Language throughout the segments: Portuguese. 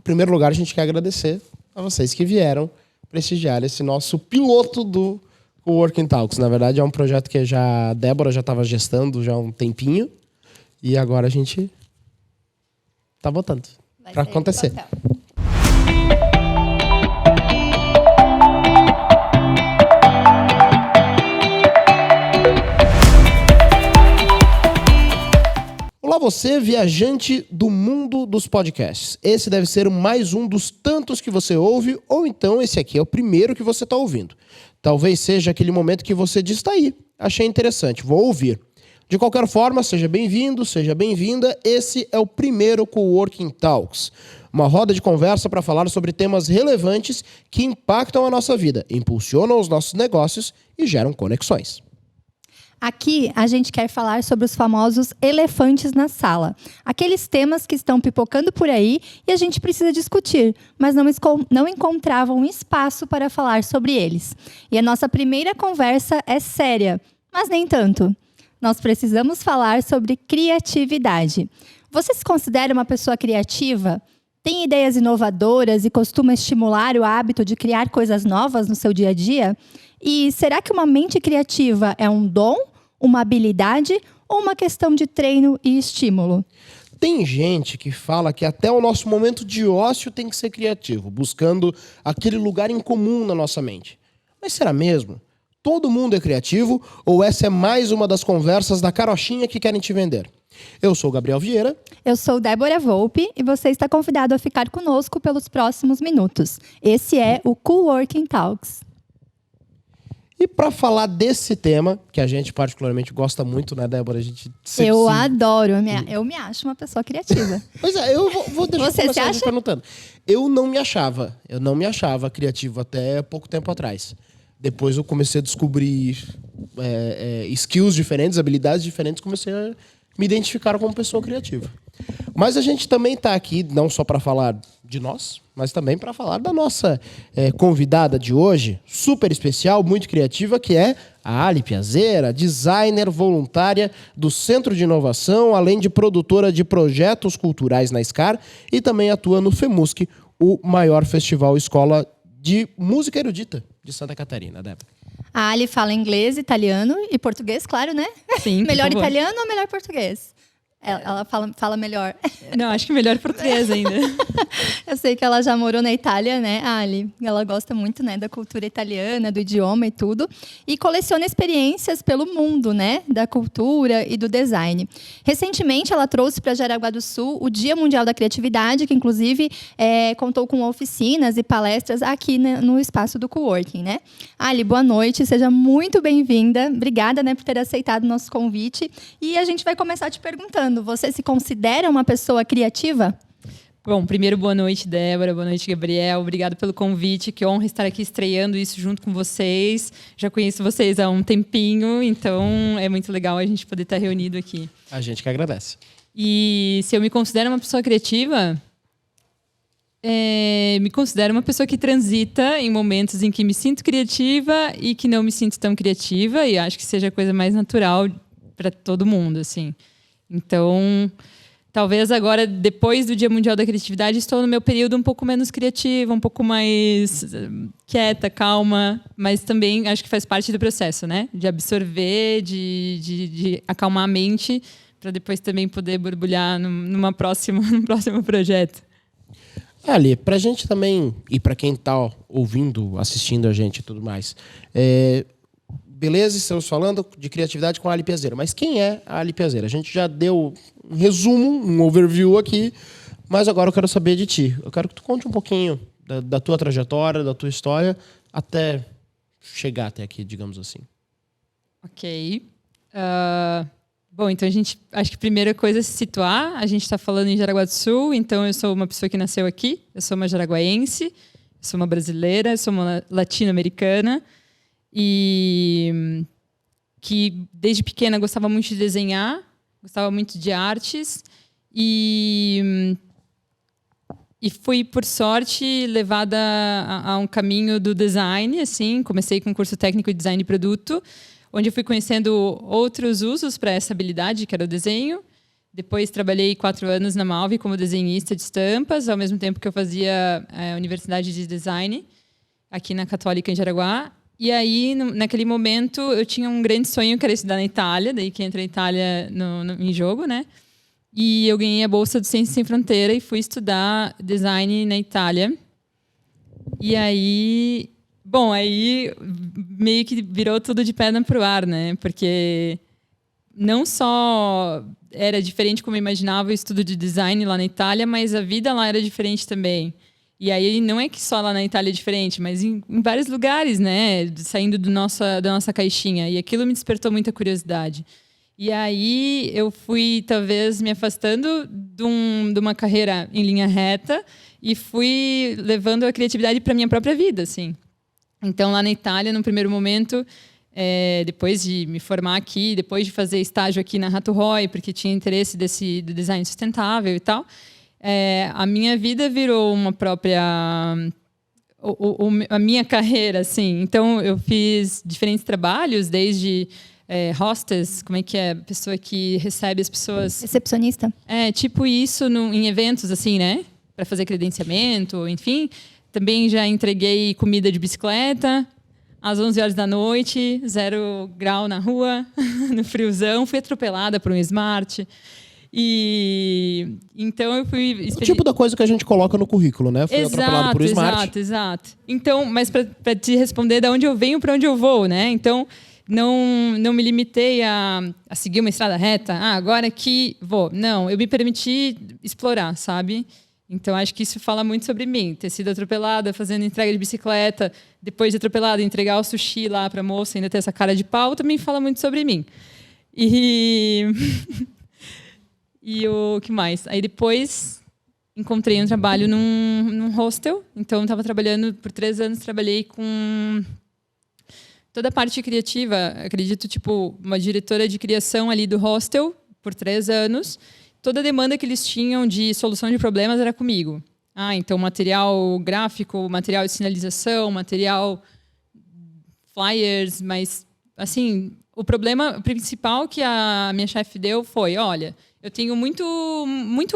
primeiro lugar, a gente quer agradecer a vocês que vieram prestigiar esse nosso piloto do Coworking Talks. Na verdade, é um projeto que a Débora já estava gestando já há um tempinho. E agora a gente tá botando para acontecer. Olá você, viajante do mundo dos podcasts. Esse deve ser mais um dos tantos que você ouve, ou então esse aqui é o primeiro que você está ouvindo. Talvez seja aquele momento que você diz, tá aí, achei interessante, vou ouvir. De qualquer forma, seja bem-vindo, seja bem-vinda. Esse é o primeiro Coworking Talks, uma roda de conversa para falar sobre temas relevantes que impactam a nossa vida, impulsionam os nossos negócios e geram conexões. Aqui a gente quer falar sobre os famosos elefantes na sala. Aqueles temas que estão pipocando por aí e a gente precisa discutir, mas não encontravam espaço para falar sobre eles. E a nossa primeira conversa é séria, mas nem tanto. Nós precisamos falar sobre criatividade. Você se considera uma pessoa criativa? Tem ideias inovadoras e costuma estimular o hábito de criar coisas novas no seu dia a dia? E será que uma mente criativa é um dom, uma habilidade ou uma questão de treino e estímulo? Tem gente que fala que até o nosso momento de ócio tem que ser criativo, buscando aquele lugar em comum na nossa mente. Mas será mesmo? Todo mundo é criativo ou essa é mais uma das conversas da carochinha que querem te vender? Eu sou o Gabriel Vieira. Eu sou Débora Volpe e você está convidado a ficar conosco pelos próximos minutos. Esse é o Coworking Talks. E para falar desse tema, que a gente particularmente gosta muito, né, Débora? A gente Eu adoro, eu me acho uma pessoa criativa. Pois é, eu vou deixar você começar se acha? perguntando. Eu não me achava criativo até pouco tempo atrás. Depois eu comecei a descobrir skills diferentes, habilidades diferentes, comecei a me identificar como pessoa criativa. Mas a gente também está aqui, não só para falar de nós, mas também para falar da nossa convidada de hoje, super especial, muito criativa, que é a Ali Piazeira, designer voluntária do Centro de Inovação, além de produtora de projetos culturais na SCAR e também atua no FEMUSC, o maior festival escola de música erudita de Santa Catarina, Débora. A Ali fala inglês, italiano e português, claro, né? Sim, melhor italiano ou melhor português? Ela fala melhor. Não, acho que melhor português ainda. Eu sei que ela já morou na Itália, né, Ali? Ela gosta muito, né, da cultura italiana, do idioma e tudo. E coleciona experiências pelo mundo, né, da cultura e do design. Recentemente, ela trouxe para Jaraguá do Sul o Dia Mundial da Criatividade, que inclusive contou com oficinas e palestras aqui no espaço do Coworking, né? Ali, boa noite, seja muito bem-vinda. Obrigada, né, por ter aceitado o nosso convite. E a gente vai começar te perguntando. Você se considera uma pessoa criativa? Bom, primeiro, boa noite, Débora. Boa noite, Gabriel. Obrigado pelo convite. Que honra estar aqui estreando isso junto com vocês. Já conheço vocês há um tempinho, então é muito legal a gente poder estar reunido aqui. A gente que agradece. E se eu me considero uma pessoa criativa, me considero uma pessoa que transita em momentos em que me sinto criativa e que não me sinto tão criativa. E acho que seja a coisa mais natural para todo mundo, assim. Então, talvez agora, depois do Dia Mundial da Criatividade, estou no meu período um pouco menos criativa, um pouco mais quieta, calma, mas também acho que faz parte do processo, né? De absorver, de acalmar a mente, para depois também poder borbulhar num próximo projeto. Ali, pra gente também, e pra quem tá ouvindo, assistindo a gente e tudo mais, beleza, estamos falando de criatividade com a Ali Piazeira. Mas quem é a Ali Piazeira? A gente já deu um resumo, um overview aqui, mas agora eu quero saber de ti. Eu quero que tu conte um pouquinho da tua trajetória, da tua história, até chegar até aqui, digamos assim. Ok. Bom, então acho que a primeira coisa é se situar. A gente está falando em Jaraguá do Sul, então eu sou uma pessoa que nasceu aqui, eu sou uma jaraguaense, eu sou uma brasileira, eu sou uma latino-americana, e que desde pequena gostava muito de desenhar, gostava muito de artes e fui, por sorte, levada a um caminho do design. Assim, comecei com um curso técnico de design de produto, onde eu fui conhecendo outros usos para essa habilidade, que era o desenho. Depois trabalhei 4 anos na Malve como desenhista de estampas, ao mesmo tempo que eu fazia a Universidade de Design, aqui na Católica, em Jaraguá. E aí, naquele momento, eu tinha um grande sonho, que era estudar na Itália, daí que entra a Itália em jogo, né? E eu ganhei a bolsa do Ciências Sem Fronteira e fui estudar design na Itália. E aí... Bom, aí meio que virou tudo de perna pro ar, né? Porque não só era diferente como eu imaginava o estudo de design lá na Itália, mas a vida lá era diferente também. E aí não é que só lá na Itália é diferente, mas em vários lugares, né? Saindo da nossa caixinha. E aquilo me despertou muita curiosidade. E aí eu fui, talvez, me afastando de uma carreira em linha reta e fui levando a criatividade para minha própria vida, assim. Então, lá na Itália, no primeiro momento, depois de me formar aqui, depois de fazer estágio aqui na Rato Roy, porque tinha interesse do design sustentável e tal, a minha vida virou uma própria... a minha carreira, assim. Então, eu fiz diferentes trabalhos, desde hostess, como é que é? Pessoa que recebe as pessoas... Recepcionista? Tipo isso em eventos, assim, né? Para fazer credenciamento, enfim. Também já entreguei comida de bicicleta às 11 horas da noite, 0 grau na rua, no friozão. Fui atropelada por um Smart. E então eu fui... O tipo da coisa que a gente coloca no currículo, né? Fui atropelado por um Smart. Exato. Então, mas para te responder de onde eu venho para onde eu vou, né? Então, não me limitei a seguir uma estrada reta. Agora que vou. Não, eu me permiti explorar, sabe? Então, acho que isso fala muito sobre mim. Ter sido atropelada, fazendo entrega de bicicleta, depois de atropelada, entregar o sushi lá para a moça, ainda ter essa cara de pau, também fala muito sobre mim. E o que mais? Aí depois encontrei um trabalho num hostel. Então, eu estava trabalhando por 3 anos, trabalhei com toda a parte criativa. Acredito, tipo, uma diretora de criação ali do hostel por 3 anos. Toda a demanda que eles tinham de solução de problemas era comigo. Então material gráfico, material de sinalização, material flyers, mas assim, o problema principal que a minha chefe deu foi, olha, eu tenho muito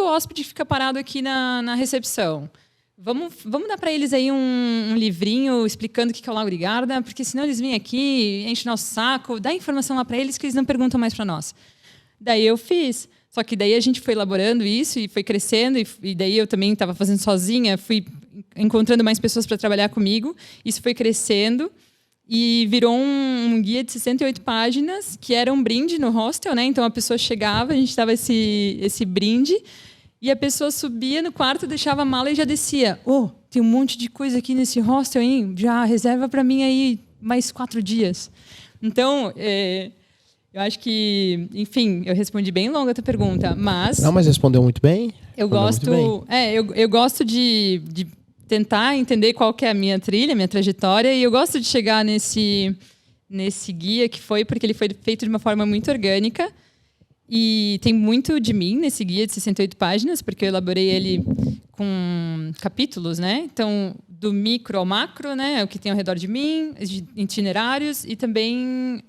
hóspede que fica parado aqui na recepção. Vamos dar para eles aí um livrinho explicando o que é o Lago de Garda, porque senão eles vêm aqui, enchem nosso saco, dá informação lá para eles que eles não perguntam mais para nós. Daí eu fiz. Só que daí a gente foi elaborando isso e foi crescendo, e daí eu também estava fazendo sozinha, fui encontrando mais pessoas para trabalhar comigo. Isso foi crescendo e virou um guia de 68 páginas, que era um brinde no hostel, né? Então a pessoa chegava, a gente dava esse brinde, e a pessoa subia no quarto, deixava a mala e já descia. Tem um monte de coisa aqui nesse hostel, hein? Já reserva para mim aí mais 4 dias. Então... eu acho que, enfim, eu respondi bem longa a tua pergunta, mas... Não, mas respondeu muito bem. Eu gosto de tentar entender qual que é a minha trilha, a minha trajetória, e eu gosto de chegar nesse guia que foi, porque ele foi feito de uma forma muito orgânica, e tem muito de mim nesse guia de 68 páginas, porque eu elaborei ele com capítulos, né? Então, do micro ao macro, né? O que tem ao redor de mim, itinerários, e também...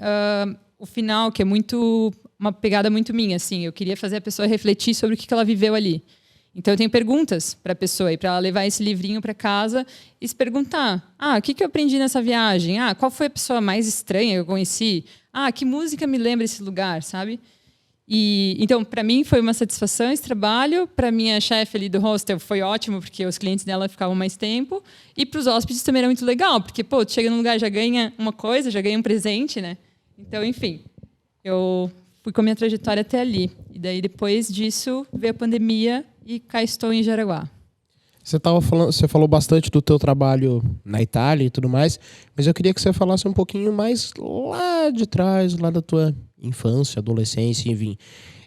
o final, que é uma pegada muito minha, assim. Eu queria fazer a pessoa refletir sobre o que ela viveu ali. Então, eu tenho perguntas para a pessoa, e para ela levar esse livrinho para casa e se perguntar: o que eu aprendi nessa viagem? Qual foi a pessoa mais estranha que eu conheci? Que música me lembra esse lugar, sabe? Então, para mim, foi uma satisfação esse trabalho. Para minha chefe ali do hostel, foi ótimo, porque os clientes dela ficavam mais tempo. E para os hóspedes também era muito legal, porque, tu chega num lugar, já ganha uma coisa, já ganha um presente, né? Então, enfim, eu fui com a minha trajetória até ali. E daí, depois disso, veio a pandemia e cá estou em Jaraguá. Você falou bastante do teu trabalho na Itália e tudo mais, mas eu queria que você falasse um pouquinho mais lá de trás, lá da tua infância, adolescência, enfim.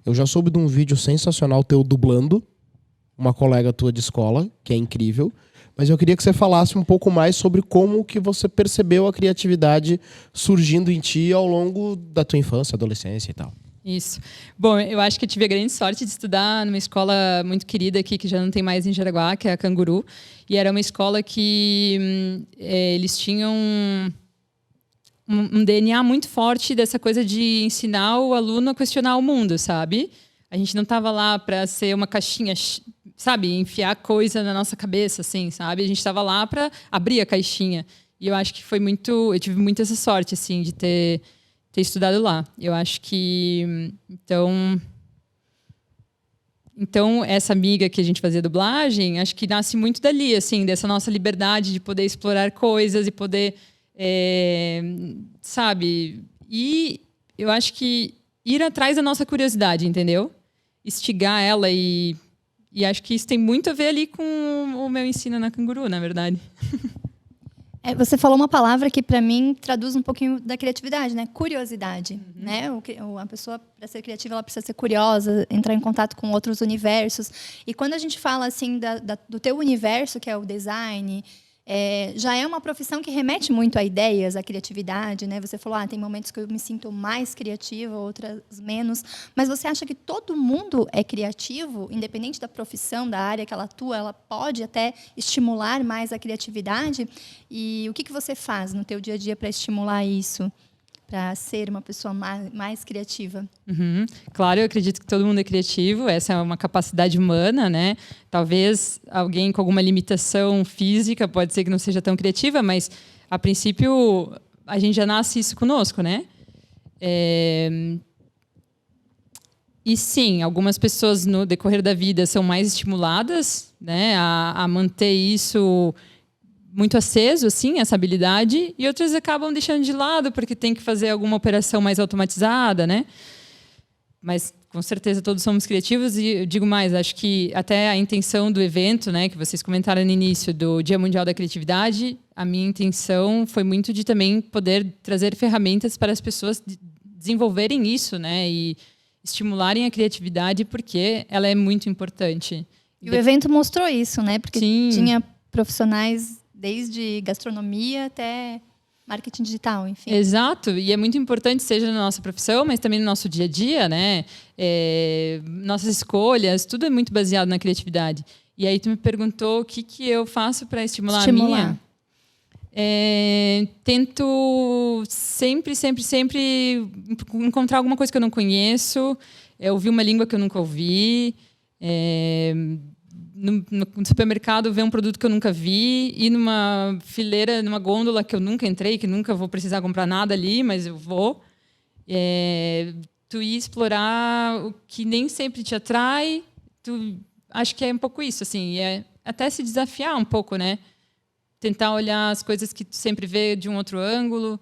Eu já soube de um vídeo sensacional teu dublando uma colega tua de escola, que é incrível. Mas eu queria que você falasse um pouco mais sobre como que você percebeu a criatividade surgindo em ti ao longo da tua infância, adolescência e tal. Isso. Bom, eu acho que eu tive a grande sorte de estudar numa escola muito querida aqui, que já não tem mais em Jaraguá, que é a Canguru. E era uma escola que eles tinham um DNA muito forte dessa coisa de ensinar o aluno a questionar o mundo, sabe? A gente não estava lá para ser uma caixinha, sabe? Enfiar coisa na nossa cabeça, assim, sabe? A gente estava lá para abrir a caixinha. E eu acho que foi muito... Eu tive muito essa sorte, assim, de ter estudado lá. Eu acho que... Então, essa amiga que a gente fazia dublagem, acho que nasce muito dali, assim, dessa nossa liberdade de poder explorar coisas e poder, sabe? E eu acho que ir atrás da nossa curiosidade, entendeu? Instigar ela e acho que isso tem muito a ver ali com o meu ensino na Canguru, na verdade. Você falou uma palavra que, para mim, traduz um pouquinho da criatividade, né? Curiosidade. Né? A pessoa, para ser criativa, ela precisa ser curiosa, entrar em contato com outros universos. E quando a gente fala assim do teu universo, que é o design, já é uma profissão que remete muito a ideias, a criatividade, né? Você falou, tem momentos que eu me sinto mais criativa, outras menos. Mas você acha que todo mundo é criativo, independente da profissão, da área que ela atua, ela pode até estimular mais a criatividade? E o que você faz no teu dia a dia para estimular isso? Para ser uma pessoa mais criativa? Claro, eu acredito que todo mundo é criativo, essa é uma capacidade humana, né? Talvez alguém com alguma limitação física pode ser que não seja tão criativa, mas, a princípio, a gente já nasce isso conosco, né? E sim, algumas pessoas no decorrer da vida são mais estimuladas, né, a manter isso muito aceso, assim, essa habilidade, e outras acabam deixando de lado porque tem que fazer alguma operação mais automatizada, né? Mas, com certeza, todos somos criativos e eu digo mais, acho que até a intenção do evento, né, que vocês comentaram no início, do Dia Mundial da Criatividade, a minha intenção foi muito de também poder trazer ferramentas para as pessoas desenvolverem isso, né, e estimularem a criatividade porque ela é muito importante. E o evento mostrou isso, né? Porque Sim. Tinha profissionais desde gastronomia até marketing digital, enfim. Exato, e é muito importante, seja na nossa profissão, mas também no nosso dia a dia, né? Nossas escolhas, tudo é muito baseado na criatividade. E aí tu me perguntou o que eu faço para estimular a minha. Tento sempre encontrar alguma coisa que eu não conheço, ouvir uma língua que eu nunca ouvi, no supermercado ver um produto que eu nunca vi, ir numa fileira, numa gôndola que eu nunca entrei, que nunca vou precisar comprar nada ali, mas eu vou. Tu ir explorar o que nem sempre te atrai. Acho que é um pouco isso, assim, até se desafiar um pouco, né? Tentar olhar as coisas que tu sempre vê de um outro ângulo.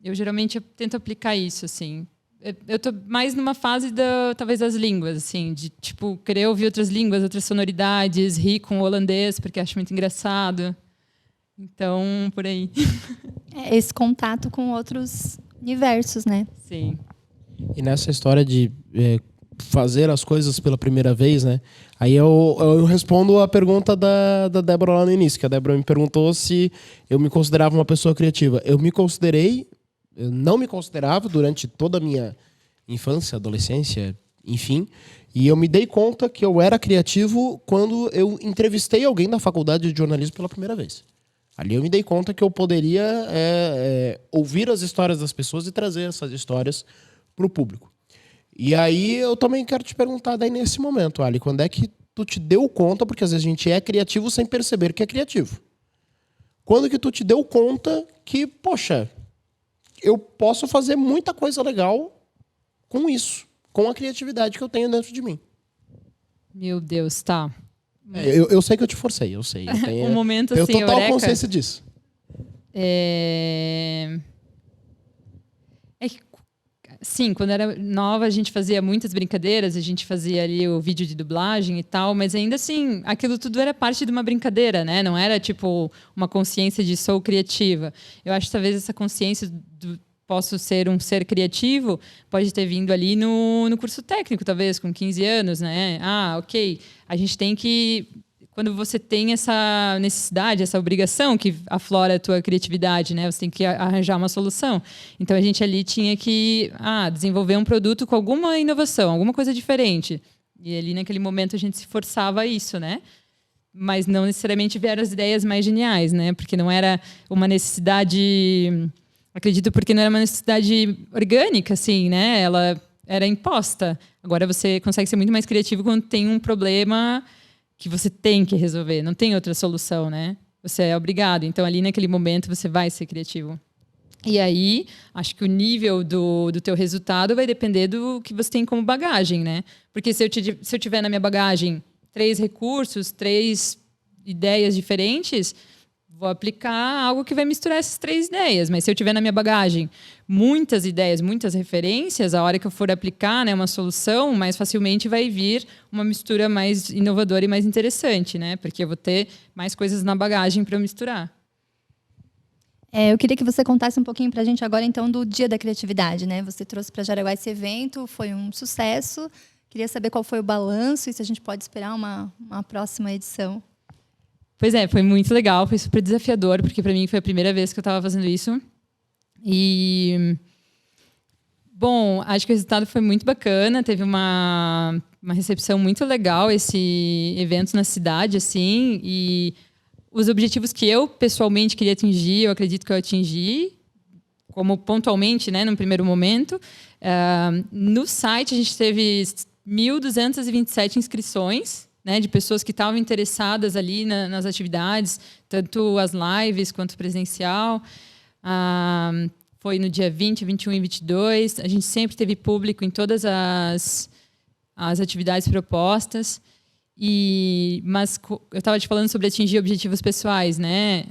Eu geralmente tento aplicar isso, assim. Eu tô mais numa fase talvez das línguas, assim, de tipo querer ouvir outras línguas, outras sonoridades, rir com o holandês porque acho muito engraçado. Então, por aí. Esse contato com outros universos, né? Sim. E nessa história de fazer as coisas pela primeira vez, né? Aí eu respondo a pergunta da Débora lá no início, que a Débora me perguntou se eu me considerava uma pessoa criativa. Eu não me considerava durante toda a minha infância, adolescência, enfim. E eu me dei conta que eu era criativo quando eu entrevistei alguém na faculdade de jornalismo pela primeira vez. Ali eu me dei conta que eu poderia ouvir as histórias das pessoas e trazer essas histórias para o público. E aí eu também quero te perguntar daí nesse momento, Ali, quando é que tu te deu conta, porque às vezes a gente é criativo sem perceber que é criativo. Quando que tu te deu conta que, poxa, eu posso fazer muita coisa legal com isso, com a criatividade que eu tenho dentro de mim? Meu Deus, tá. Eu sei que eu te forcei, eu sei. Eu tenho, um momento tenho assim, total eureka. consciência disso. Sim, quando era nova a gente fazia muitas brincadeiras, a gente fazia ali o vídeo de dublagem e tal, mas ainda assim, aquilo tudo era parte de uma brincadeira, né? Não era tipo uma consciência de sou criativa. Eu acho que talvez essa consciência do posso ser um ser criativo pode ter vindo ali no curso técnico, talvez, com 15 anos, né? Ok, a gente tem que... Quando você tem essa necessidade, essa obrigação que aflora a tua criatividade, né? Você tem que arranjar uma solução. Então, a gente ali tinha que desenvolver um produto com alguma inovação, alguma coisa diferente. E ali, naquele momento, a gente se forçava a isso, né? Mas não necessariamente vieram as ideias mais geniais, né? Porque não era uma necessidade... Acredito porque não era uma necessidade orgânica, assim, né? Ela era imposta. Agora você consegue ser muito mais criativo quando tem um problema que você tem que resolver. Não tem outra solução, né? Você é obrigado. Então, ali naquele momento, você vai ser criativo. E aí, acho que o nível do teu resultado vai depender do que você tem como bagagem, né? Porque se eu tiver na minha bagagem 3 recursos, 3 ideias diferentes, vou aplicar algo que vai misturar essas 3 ideias. Mas se eu tiver na minha bagagem muitas ideias, muitas referências, a hora que eu for aplicar, né, uma solução, mais facilmente vai vir uma mistura mais inovadora e mais interessante, né? Porque eu vou ter mais coisas na bagagem para misturar. Eu queria que você contasse um pouquinho para a gente agora, então, do Dia da Criatividade, né? Você trouxe para Jaraguá esse evento, foi um sucesso. Queria saber qual foi o balanço e se a gente pode esperar uma próxima edição. Pois é, foi muito legal, foi super desafiador, porque para mim foi a primeira vez que eu estava fazendo isso. E, bom, acho que o resultado foi muito bacana, teve uma recepção muito legal esse evento na cidade, assim, e os objetivos que eu pessoalmente queria atingir, eu acredito que eu atingi, como pontualmente, né, num primeiro momento. No site a gente teve 1.227 inscrições, né, de pessoas que estavam interessadas ali nas atividades, tanto as lives quanto presencial. Foi no dia 20, 21 e 22. A gente sempre teve público em todas as atividades propostas. Mas eu estava te falando sobre atingir objetivos pessoais, né?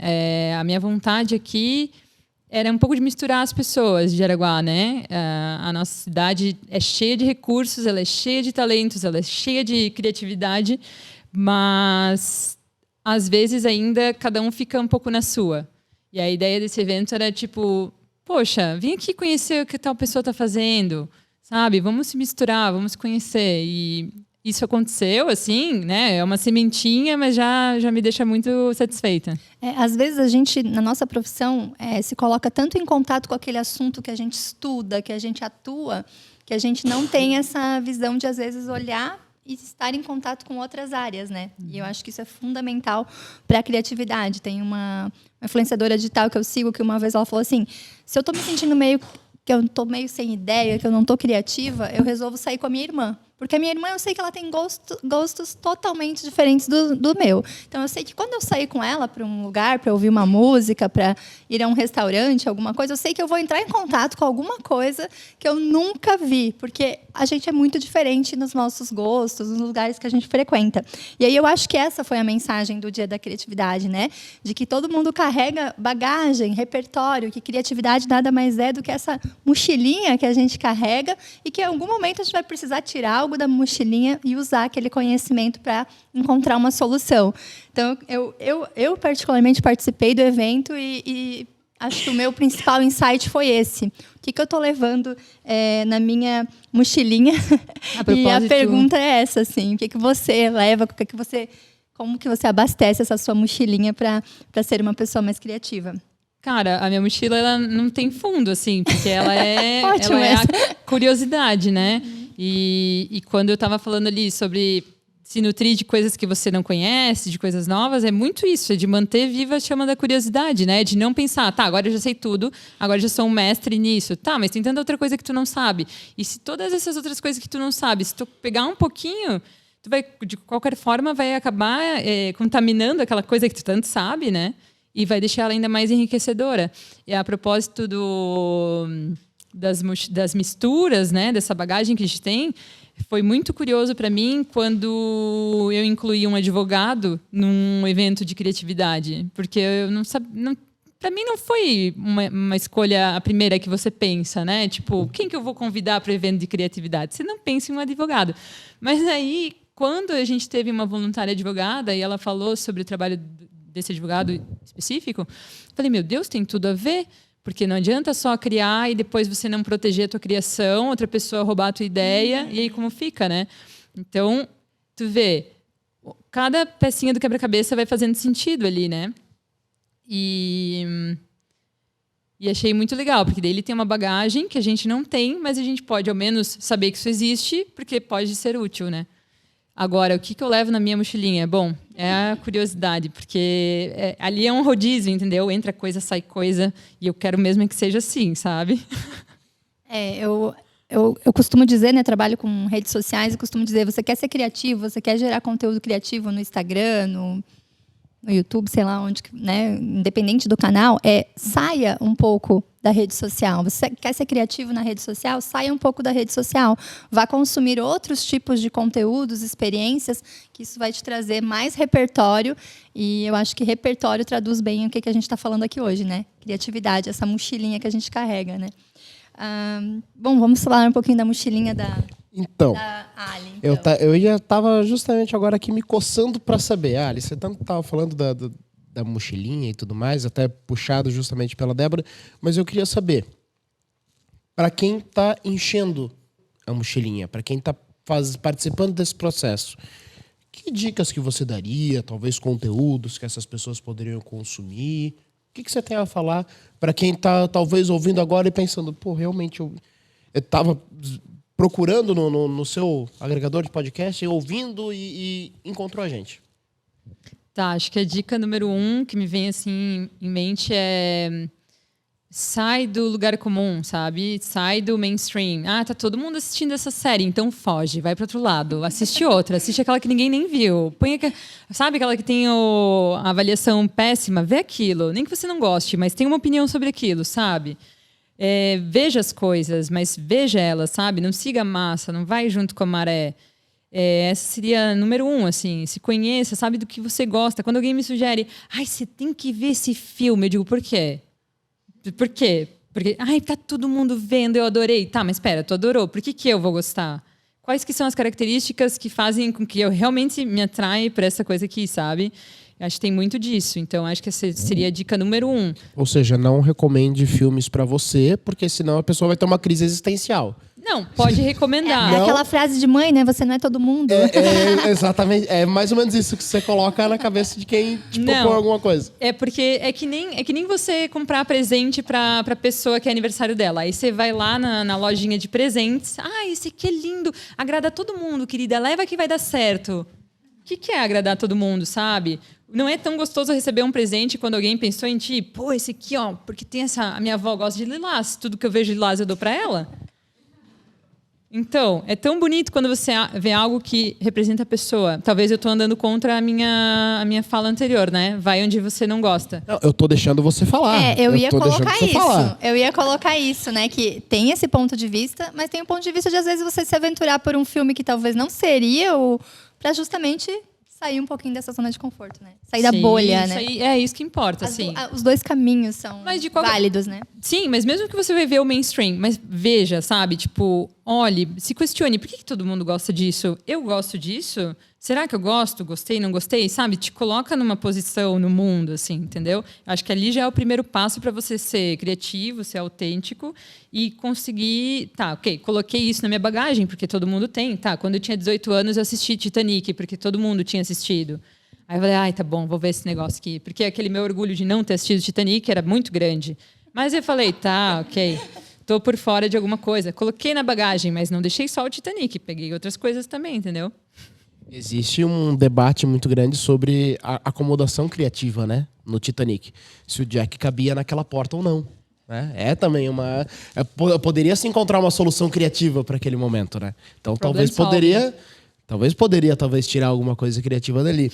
A minha vontade aqui era um pouco de misturar as pessoas de Jaraguá, né? A nossa cidade é cheia de recursos, ela é cheia de talentos, ela é cheia de criatividade, mas às vezes ainda cada um fica um pouco na sua. E a ideia desse evento era tipo, poxa, vem aqui conhecer o que tal pessoa está fazendo, sabe? Vamos se misturar, vamos se conhecer. E isso aconteceu, assim, né? É uma sementinha, mas já me deixa muito satisfeita. Às vezes a gente, na nossa profissão, se coloca tanto em contato com aquele assunto que a gente estuda, que a gente atua, que a gente não tem essa visão de, às vezes, olhar e estar em contato com outras áreas, né? E eu acho que isso é fundamental para a criatividade. Tem uma influenciadora digital que eu sigo, que uma vez ela falou assim, se eu estou me sentindo que eu estou meio sem ideia, que eu não estou criativa, eu resolvo sair com a minha irmã. Porque a minha irmã, eu sei que ela tem gostos totalmente diferentes do meu. Então, eu sei que quando eu sair com ela para um lugar, para ouvir uma música, para ir a um restaurante, alguma coisa, eu sei que eu vou entrar em contato com alguma coisa que eu nunca vi. Porque a gente é muito diferente nos nossos gostos, nos lugares que a gente frequenta. E aí, eu acho que essa foi a mensagem do Dia da Criatividade, né? De que todo mundo carrega bagagem, repertório, que criatividade nada mais é do que essa mochilinha que a gente carrega e que em algum momento a gente vai precisar tirar algo da mochilinha e usar aquele conhecimento para encontrar uma solução. Então, eu particularmente participei do evento e acho que o meu principal insight foi esse. O que eu estou levando na minha mochilinha? E a pergunta é essa, assim, o que você leva, como que você abastece essa sua mochilinha para ser uma pessoa mais criativa? Cara, a minha mochila ela não tem fundo, assim, porque ela é, Ótimo, ela é a curiosidade, né? E quando eu estava falando ali sobre se nutrir de coisas que você não conhece, de coisas novas, é muito isso, é de manter viva a chama da curiosidade, né? De não pensar, tá, agora eu já sei tudo, agora eu já sou um mestre nisso. Tá, mas tem tanta outra coisa que tu não sabe. E se todas essas outras coisas que tu não sabe, se tu pegar um pouquinho, tu vai, de qualquer forma, vai acabar contaminando aquela coisa que tu tanto sabe, né? E vai deixar ela ainda mais enriquecedora. E a propósito das misturas, né, dessa bagagem que a gente tem, foi muito curioso para mim quando eu incluí um advogado num evento de criatividade, porque eu não sabia, para mim não foi uma escolha a primeira que você pensa, né? Tipo, quem que eu vou convidar para o evento de criatividade? Você não pensa em um advogado. Mas aí, quando a gente teve uma voluntária advogada e ela falou sobre o trabalho desse advogado específico, falei, meu Deus, tem tudo a ver. Porque não adianta só criar e depois você não proteger a tua criação, outra pessoa roubar a tua ideia, e aí como fica, né? Então, tu vê, cada pecinha do quebra-cabeça vai fazendo sentido ali, né? E achei muito legal, porque daí ele tem uma bagagem que a gente não tem, mas a gente pode ao menos saber que isso existe, porque pode ser útil, né? Agora, o que eu levo na minha mochilinha? Bom, é a curiosidade, porque ali é um rodízio, entendeu? Entra coisa, sai coisa, e eu quero mesmo que seja assim, sabe? eu costumo dizer, né, trabalho com redes sociais, e costumo dizer, você quer ser criativo, você quer gerar conteúdo criativo no Instagram, no YouTube, sei lá onde, né, independente do canal, saia um pouco da rede social. Você quer ser criativo na rede social? Saia um pouco da rede social. Vá consumir outros tipos de conteúdos, experiências, que isso vai te trazer mais repertório. E eu acho que repertório traduz bem o que a gente está falando aqui hoje, né? Criatividade, essa mochilinha que a gente carrega, né? Bom, vamos falar um pouquinho da mochilinha da Ali. Então. Eu já estava justamente agora aqui me coçando para saber. Ali, você tanto estava falando da mochilinha e tudo mais, até puxado justamente pela Débora, mas eu queria saber, para quem está enchendo a mochilinha, para quem está participando desse processo, que dicas que você daria, talvez conteúdos que essas pessoas poderiam consumir? O que você tem a falar para quem está talvez ouvindo agora e pensando, pô, realmente eu estava procurando no seu agregador de podcast, ouvindo e encontrou a gente? Tá, acho que a dica número 1 que me vem assim em mente é sai do lugar comum, sabe? Sai do mainstream. Ah, tá todo mundo assistindo essa série, então foge, vai para outro lado, assiste outra, assiste aquela que ninguém nem viu. Sabe aquela que tem a avaliação péssima? Vê aquilo, nem que você não goste, mas tem uma opinião sobre aquilo, sabe? Veja as coisas, mas veja elas, sabe? Não siga a massa, não vai junto com a maré. Essa seria número 1, assim. Se conheça, sabe do que você gosta. Quando alguém me sugere, você tem que ver esse filme, eu digo, por quê? Por quê? Porque, tá todo mundo vendo, eu adorei. Tá, mas espera, tu adorou, por que eu vou gostar? Quais que são as características que fazem com que eu realmente me atraia para essa coisa aqui, sabe? Acho que tem muito disso. Então, acho que essa seria a dica número 1. Ou seja, não recomende filmes para você, porque senão a pessoa vai ter uma crise existencial. Não, pode recomendar. É aquela frase de mãe, né? Você não é todo mundo. Exatamente. É mais ou menos isso que você coloca na cabeça de quem te propõe alguma coisa. Porque é que nem você comprar presente pra pessoa que é aniversário dela. Aí você vai lá na lojinha de presentes. Esse aqui é lindo. Agrada todo mundo, querida. Leva que vai dar certo. O que é agradar todo mundo, sabe? Não é tão gostoso receber um presente quando alguém pensou em ti. Pô, esse aqui, ó, porque tem a minha avó gosta de lilás. Tudo que eu vejo de lilás eu dou pra ela. Então, é tão bonito quando você vê algo que representa a pessoa. Talvez eu estou andando contra a minha fala anterior, né? Vai onde você não gosta. Não, eu estou deixando você falar. Eu ia colocar isso. Eu ia colocar isso, né? Que tem esse ponto de vista, mas tem um ponto de vista de, às vezes, você se aventurar por um filme que talvez não seria, para justamente sair um pouquinho dessa zona de conforto, né? Sair da bolha, né? É isso que importa, assim. Os dois caminhos são válidos, né? Sim, mas mesmo que você vai ver o mainstream, mas veja, sabe? Tipo, olhe, se questione. Por que todo mundo gosta disso? Eu gosto disso? Será que eu gosto? Gostei, não gostei? Sabe? Te coloca numa posição no mundo, assim, entendeu? Acho que ali já é o primeiro passo para você ser criativo, ser autêntico e conseguir... Tá, ok, coloquei isso na minha bagagem, porque todo mundo tem. Tá, quando eu tinha 18 anos, eu assisti Titanic, porque todo mundo tinha assistido. Aí eu falei, tá bom, vou ver esse negócio aqui. Porque aquele meu orgulho de não ter assistido Titanic era muito grande. Mas eu falei, tá, ok, tô por fora de alguma coisa. Coloquei na bagagem, mas não deixei só o Titanic. Peguei outras coisas também, entendeu? Existe um debate muito grande sobre a acomodação criativa, né? No Titanic. Se o Jack cabia naquela porta ou não. Né? É também uma... poderia se encontrar uma solução criativa para aquele momento, né? Então talvez poderia tirar alguma coisa criativa dali.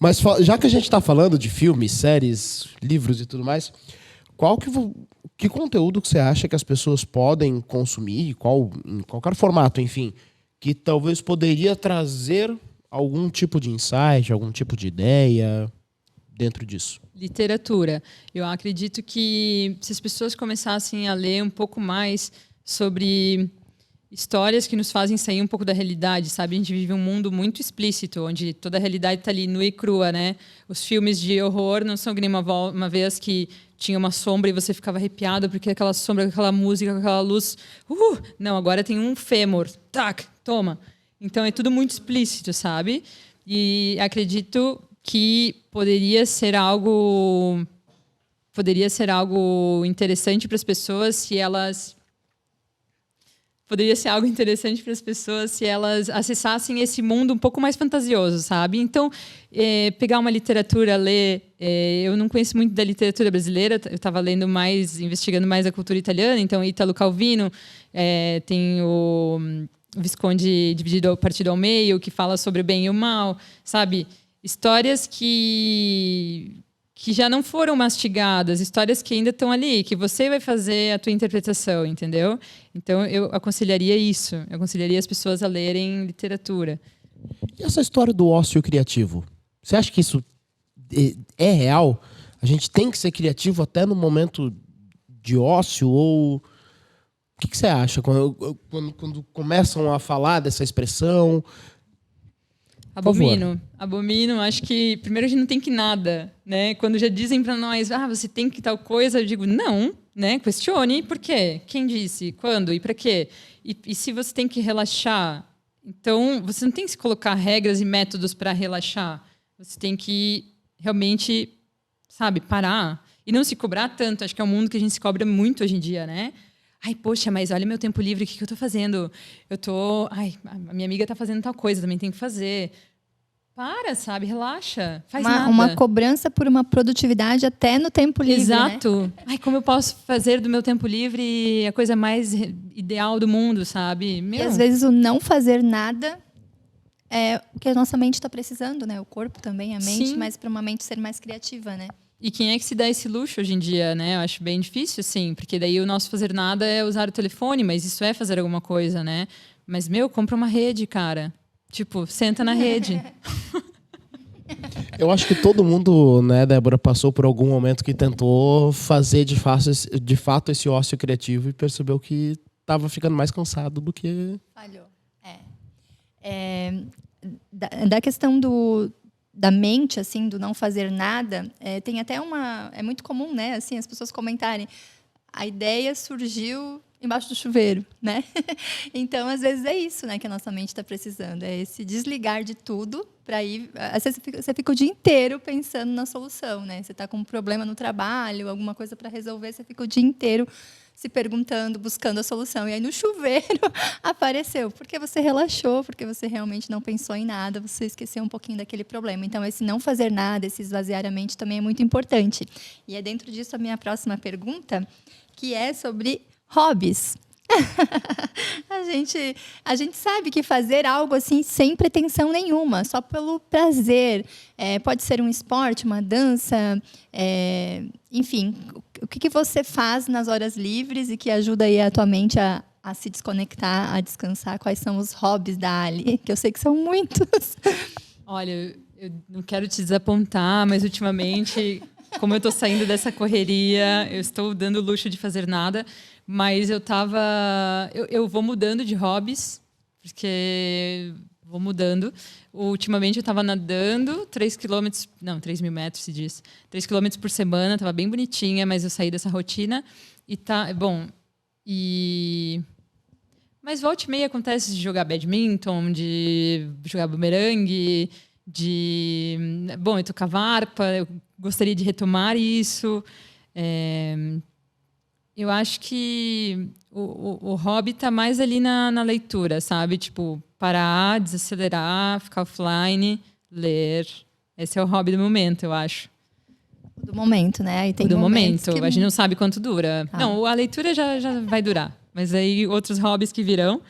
Mas já que a gente está falando de filmes, séries, livros e tudo mais, que conteúdo que você acha que as pessoas podem consumir, em qualquer formato, enfim, que talvez poderia trazer algum tipo de insight, algum tipo de ideia dentro disso? Literatura. Eu acredito que se as pessoas começassem a ler um pouco mais sobre histórias que nos fazem sair um pouco da realidade, sabe? A gente vive um mundo muito explícito, onde toda a realidade está ali nua e crua, né? Os filmes de horror não são que nem uma vez que tinha uma sombra e você ficava arrepiado porque aquela sombra, aquela música, aquela luz... Não, agora tem um fêmur. Tac, toma. Então, é tudo muito explícito, sabe? E acredito que poderia ser algo interessante para as pessoas se elas poderia ser algo interessante para as pessoas se elas acessassem esse mundo um pouco mais fantasioso, sabe? Então, pegar uma literatura, ler... eu não conheço muito da literatura brasileira, eu estava lendo mais, investigando mais a cultura italiana, então Italo Calvino, tem o Visconde dividido partido ao meio, que fala sobre o bem e o mal, sabe? Histórias que já não foram mastigadas, histórias que ainda estão ali, que você vai fazer a tua interpretação, entendeu? Então, eu aconselharia isso. Eu aconselharia as pessoas a lerem literatura. E essa história do ócio criativo? Você acha que isso é real? A gente tem que ser criativo até no momento de ócio? Ou... O que você acha quando começam a falar dessa expressão? Abomino. Acho que primeiro a gente não tem que nada, né? Quando já dizem para nós, você tem que tal coisa, eu digo não, né? Questione, por quê? Quem disse? Quando? E para quê? E se você tem que relaxar, então você não tem que se colocar regras e métodos para relaxar. Você tem que realmente, sabe, parar e não se cobrar tanto. Acho que é um mundo que a gente se cobra muito hoje em dia, né? Ai, poxa, mas olha meu tempo livre, o que eu tô fazendo? A minha amiga tá fazendo tal coisa, também tenho que fazer. Para, sabe? Relaxa, faz nada. Uma cobrança por uma produtividade até no tempo livre, Exato. Né? Ai, como eu posso fazer do meu tempo livre a coisa mais ideal do mundo, sabe? E às vezes o não fazer nada é o que a nossa mente está precisando, né? O corpo também, a mente, Sim. mas para uma mente ser mais criativa, né? E quem é que se dá esse luxo hoje em dia, né? Eu acho bem difícil, assim, porque daí o nosso fazer nada é usar o telefone, mas isso é fazer alguma coisa, né? Mas, compra uma rede, cara. Tipo, senta na rede. Eu acho que todo mundo, né, Débora, passou por algum momento que tentou fazer de fato esse ócio criativo e percebeu que estava ficando mais cansado do que... Falhou. Da questão da mente, assim, do não fazer nada, tem até é muito comum, né, assim, as pessoas comentarem, a ideia surgiu embaixo do chuveiro, né? Então, às vezes é isso, né, que a nossa mente está precisando, é esse desligar de tudo para ir... Às vezes você fica o dia inteiro pensando na solução, né? Você está com um problema no trabalho, alguma coisa para resolver, você fica o dia inteiro se perguntando, buscando a solução. E aí, no chuveiro, apareceu. Porque você relaxou, porque você realmente não pensou em nada, você esqueceu um pouquinho daquele problema. Então, esse não fazer nada, esse esvaziar a mente também é muito importante. E é dentro disso a minha próxima pergunta, que é sobre hobbies. A gente sabe que fazer algo assim sem pretensão nenhuma, só pelo prazer, pode ser um esporte, uma dança, enfim, o que você faz nas horas livres e que ajuda aí a tua mente a se desconectar, a descansar? Quais são os hobbies da Ali? Que eu sei que são muitos. Olha, eu não quero te desapontar, mas ultimamente, como eu estou saindo dessa correria, eu estou dando o luxo de fazer nada. Mas eu vou mudando de hobbies, porque vou mudando. Ultimamente eu estava nadando 3 mil metros se diz. 3 quilômetros por semana, estava bem bonitinha, mas eu saí dessa rotina. E mas volta e meia acontece de jogar badminton, de jogar bumerangue, eu tocava harpa, eu gostaria de retomar isso. Eu acho que o hobby está mais ali na leitura, sabe? Tipo, parar, desacelerar, ficar offline, ler. Esse é o hobby do momento, eu acho. Do momento, né? Aí tem do momento. Que... A gente não sabe quanto dura. Ah. Não, a leitura já vai durar. Mas aí outros hobbies que virão.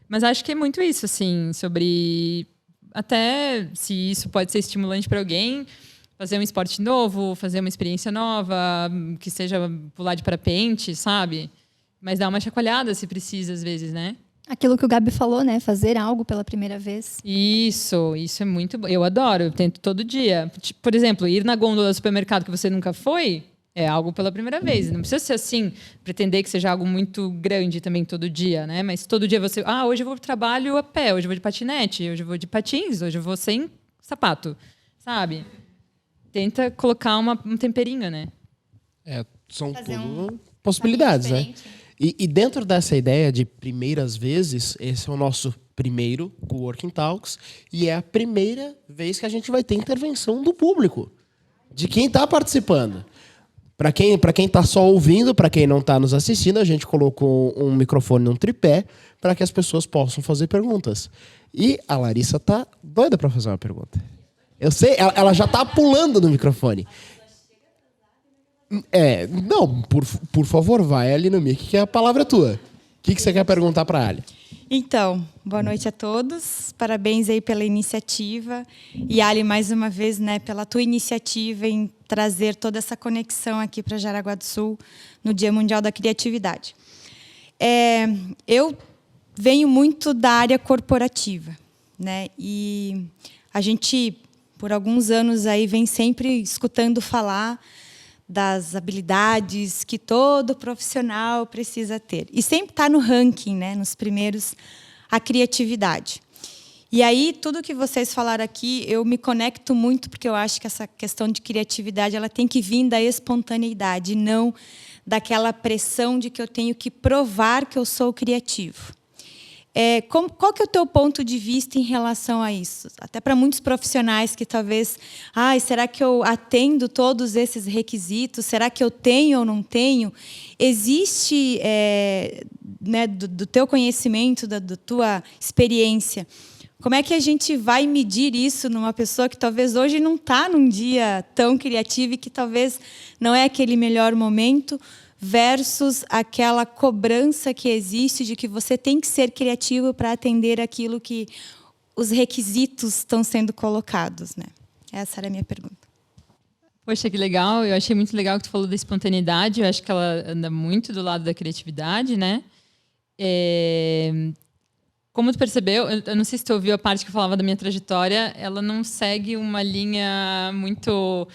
Mas acho que é muito isso, assim, sobre... Até se isso pode ser estimulante para alguém... Fazer um esporte novo, fazer uma experiência nova, que seja pular de parapente, sabe? Mas dar uma chacoalhada se precisa, às vezes, né? Aquilo que o Gabi falou, né? Fazer algo pela primeira vez. Isso é muito bom. Eu adoro, eu tento todo dia. Por exemplo, ir na gôndola do supermercado que você nunca foi, é algo pela primeira vez. Não precisa ser assim, pretender que seja algo muito grande também todo dia, né? Mas todo dia você... hoje eu vou pro trabalho a pé, hoje eu vou de patinete, hoje eu vou de patins, hoje eu vou sem sapato, sabe? Tenta colocar um temperinho, né? São tudo possibilidades, né? E dentro dessa ideia de primeiras vezes, esse é o nosso primeiro Coworking Talks e é a primeira vez que a gente vai ter intervenção do público, de quem está participando. Para quem tá só ouvindo, para quem não tá nos assistindo, a gente colocou um microfone num tripé para que as pessoas possam fazer perguntas. E a Larissa tá doida para fazer uma pergunta. Eu sei, ela já tá pulando no microfone. Não, por favor, vai ali no mic, que a palavra é tua. O que você quer perguntar para a Ali? Então, boa noite a todos. Parabéns aí pela iniciativa. E, Ali, mais uma vez, né, pela tua iniciativa em trazer toda essa conexão aqui para Jaraguá do Sul no Dia Mundial da Criatividade. Eu venho muito da área corporativa, né? E a gente, por alguns anos, aí vem sempre escutando falar das habilidades que todo profissional precisa ter. E sempre está no ranking, né, nos primeiros, a criatividade. E aí, tudo que vocês falaram aqui, eu me conecto muito, porque eu acho que essa questão de criatividade ela tem que vir da espontaneidade, não daquela pressão de que eu tenho que provar que eu sou criativo. Qual que é o teu ponto de vista em relação a isso? Até para muitos profissionais que talvez... será que eu atendo todos esses requisitos? Será que eu tenho ou não tenho? Existe, né, do teu conhecimento, da tua experiência, como é que a gente vai medir isso numa pessoa que talvez hoje não está num dia tão criativo e que talvez não é aquele melhor momento, versus aquela cobrança que existe de que você tem que ser criativo para atender aquilo que os requisitos estão sendo colocados, né? Essa era a minha pergunta. Poxa, que legal. Eu achei muito legal que tu falou da espontaneidade. Eu acho que ela anda muito do lado da criatividade, né? Como tu percebeu, eu não sei se tu ouviu a parte que eu falava da minha trajetória, ela não segue uma linha muito...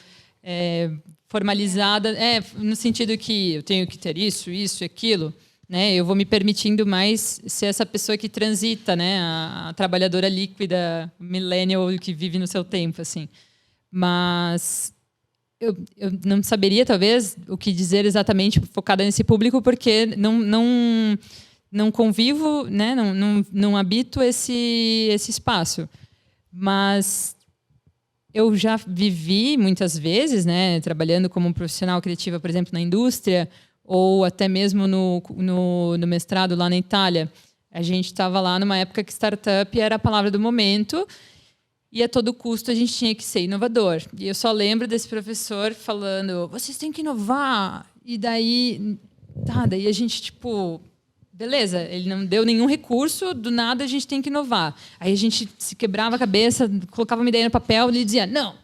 formalizada, no sentido que eu tenho que ter isso e aquilo, né? Eu vou me permitindo mais ser essa pessoa que transita, né? A trabalhadora líquida, millennial que vive no seu tempo, assim. Mas eu não saberia, talvez, o que dizer exatamente focada nesse público, porque não convivo, né? Não habito esse espaço. Mas eu já vivi muitas vezes, né, trabalhando como profissional criativa, por exemplo, na indústria, ou até mesmo no mestrado lá na Itália. A gente estava lá numa época que startup era a palavra do momento e a todo custo a gente tinha que ser inovador. E eu só lembro desse professor falando, vocês têm que inovar. E daí a gente, tipo... Beleza, ele não deu nenhum recurso, do nada a gente tem que inovar. Aí a gente se quebrava a cabeça, colocava uma ideia no papel e ele dizia, não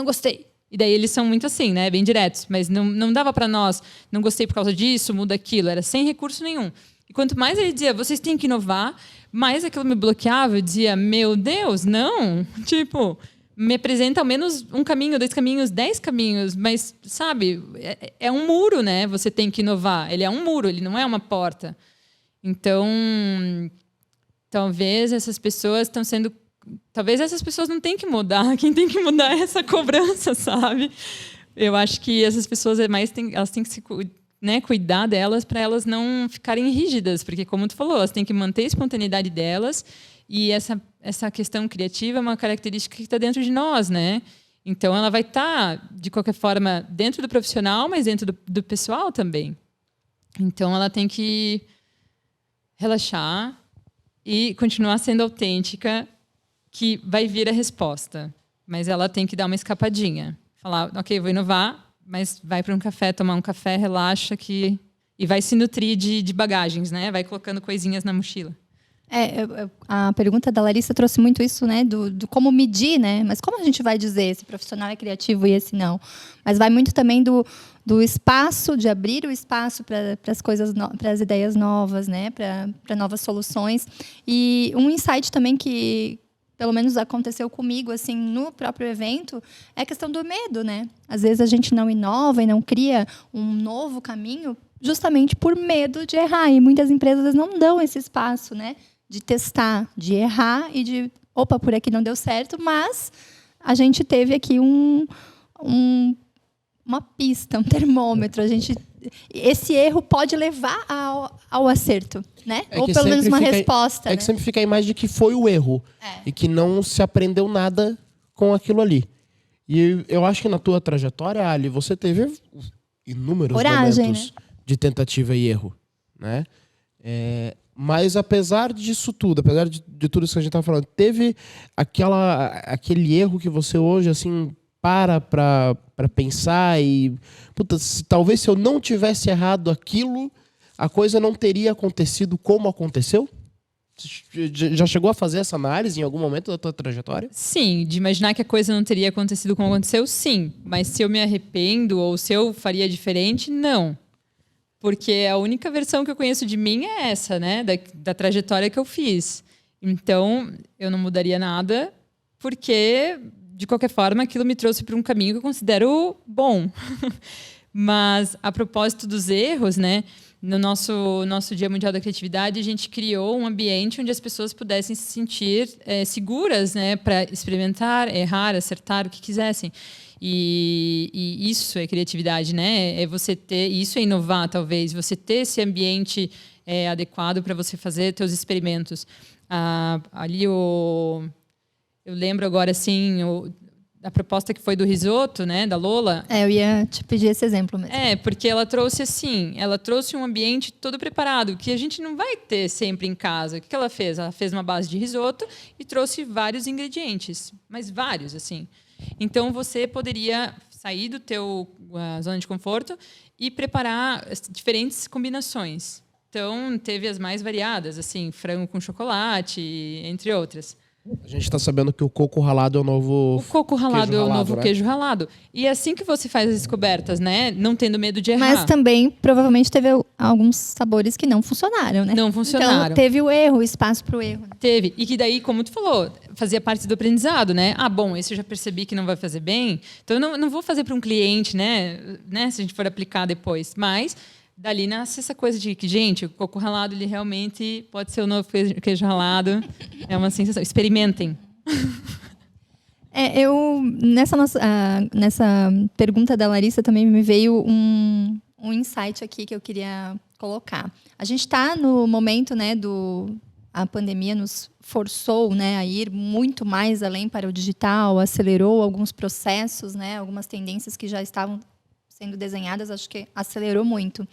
gostei. E daí eles são muito assim, né, bem diretos. Mas não dava para nós, não gostei por causa disso, muda aquilo. Era sem recurso nenhum. E quanto mais ele dizia, vocês têm que inovar, mais aquilo me bloqueava. Eu dizia, meu Deus, não. Tipo, me apresenta ao menos um caminho, 2 caminhos, 10 caminhos. Mas, sabe, é um muro, né? Você tem que inovar. Ele é um muro, ele não é uma porta. Então, talvez essas pessoas estão sendo... Talvez essas pessoas não tenham que mudar. Quem tem que mudar é essa cobrança, sabe? Eu acho que essas pessoas elas têm que se, né, cuidar delas para elas não ficarem rígidas. Porque, como tu falou, elas têm que manter a espontaneidade delas. E essa questão criativa é uma característica que está dentro de nós, né? Então, ela vai estar, de qualquer forma, dentro do profissional, mas dentro do pessoal também. Então, ela tem que relaxar e continuar sendo autêntica, que vai vir a resposta. Mas ela tem que dar uma escapadinha. Falar, ok, vou inovar, mas vai para um café, tomar um café, relaxa e vai se nutrir de bagagens, né? Vai colocando coisinhas na mochila. A pergunta da Larissa trouxe muito isso, né? Do como medir, né? Mas como a gente vai dizer esse profissional é criativo e esse não? Mas vai muito também do espaço, de abrir o espaço para as coisas, para as ideias novas, né? Para novas soluções. E um insight também que, pelo menos aconteceu comigo, assim, no próprio evento, é a questão do medo, né? Às vezes a gente não inova e não cria um novo caminho justamente por medo de errar. E muitas empresas não dão esse espaço, né? De testar, de errar e de... Opa, por aqui não deu certo, mas a gente teve aqui uma pista, um termômetro. Esse erro pode levar ao acerto, né? Ou pelo menos uma resposta. É que sempre fica a imagem de que foi o erro. E que não se aprendeu nada com aquilo ali. E eu acho que na tua trajetória, Ali, você teve inúmeros Coragem, momentos de tentativa e erro, né? Mas apesar disso tudo, apesar de tudo isso que a gente tá falando, teve aquele erro que você hoje, assim, para pensar e... Puta, talvez se eu não tivesse errado aquilo, a coisa não teria acontecido como aconteceu? Já chegou a fazer essa análise em algum momento da tua trajetória? Sim, de imaginar que a coisa não teria acontecido como aconteceu, sim. Mas se eu me arrependo ou se eu faria diferente, não. Porque a única versão que eu conheço de mim é essa, né? Da trajetória que eu fiz. Então, eu não mudaria nada, porque, de qualquer forma, aquilo me trouxe para um caminho que eu considero bom. Mas, a propósito dos erros, né? No nosso Dia Mundial da Criatividade, a gente criou um ambiente onde as pessoas pudessem se sentir seguras, né, para experimentar, errar, acertar o que quisessem. E isso é criatividade, né? É você ter, isso é inovar, talvez, você ter esse ambiente adequado para você fazer seus experimentos. Eu lembro agora, assim, a proposta que foi do risoto, né, da Lola. Eu ia te pedir esse exemplo mesmo. Porque ela trouxe um ambiente todo preparado, que a gente não vai ter sempre em casa. O que ela fez? Ela fez uma base de risoto e trouxe vários ingredientes, mas vários, assim. Então, você poderia sair do teu zona de conforto e preparar diferentes combinações. Então, teve as mais variadas, assim, frango com chocolate, entre outras. A gente está sabendo que o coco ralado é o novo coco ralado é o novo né? queijo ralado. E é assim que você faz as descobertas, né? Não tendo medo de errar. Mas também, provavelmente, teve alguns sabores que não funcionaram, né? Não funcionaram. Então, teve o erro, o espaço para o erro. Teve. E que daí, como tu falou, fazia parte do aprendizado, né? Bom, esse eu já percebi que não vai fazer bem. Então, eu não vou fazer para um cliente, né? Se a gente for aplicar depois. Mas... dali nasce essa coisa de que, gente, o coco ralado, ele realmente pode ser o novo queijo ralado. É uma sensação. Experimentem. Nessa pergunta da Larissa também me veio um insight aqui que eu queria colocar. A gente está no momento, né, a pandemia nos forçou, né, a ir muito mais além para o digital, acelerou alguns processos, né, algumas tendências que já estavam sendo desenhadas, acho que acelerou muito.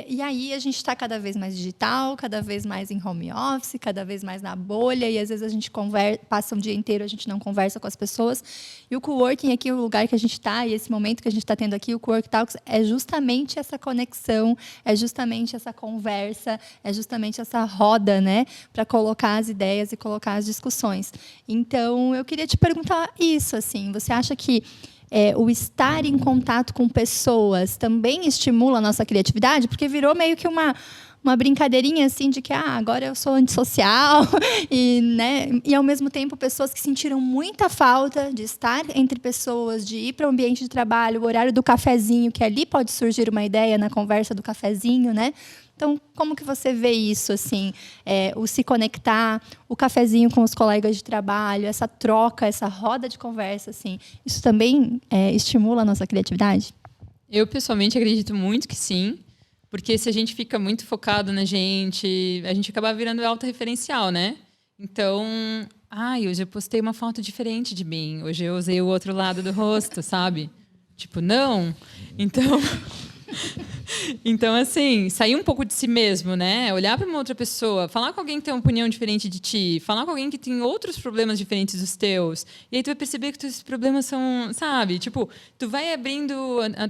E aí a gente está cada vez mais digital, cada vez mais em home office, cada vez mais na bolha, e às vezes a gente passa um dia inteiro, a gente não conversa com as pessoas. E o coworking aqui, o lugar que a gente está, e esse momento que a gente está tendo aqui, o Cowork Talks, é justamente essa conexão, é justamente essa conversa, é justamente essa roda, né, para colocar as ideias e colocar as discussões. Então, eu queria te perguntar isso, assim, você acha que o estar em contato com pessoas também estimula a nossa criatividade? Porque virou meio que uma brincadeirinha assim de que agora eu sou antissocial e ao mesmo tempo pessoas que sentiram muita falta de estar entre pessoas, de ir para o ambiente de trabalho, o horário do cafezinho, que ali pode surgir uma ideia na conversa do cafezinho, né? Então, como que você vê isso, assim, o se conectar, o cafezinho com os colegas de trabalho, essa troca, essa roda de conversa, assim, isso também estimula a nossa criatividade? Eu, pessoalmente, acredito muito que sim, porque se a gente fica muito focado na gente, a gente acaba virando autorreferencial, né? Então, hoje eu postei uma foto diferente de mim, hoje eu usei o outro lado do rosto, sabe? Tipo, não. Então, assim, sair um pouco de si mesmo, né? Olhar para uma outra pessoa, falar com alguém que tem uma opinião diferente de ti, falar com alguém que tem outros problemas diferentes dos teus. E aí tu vai perceber que esses problemas são, sabe? Tipo, tu vai abrindo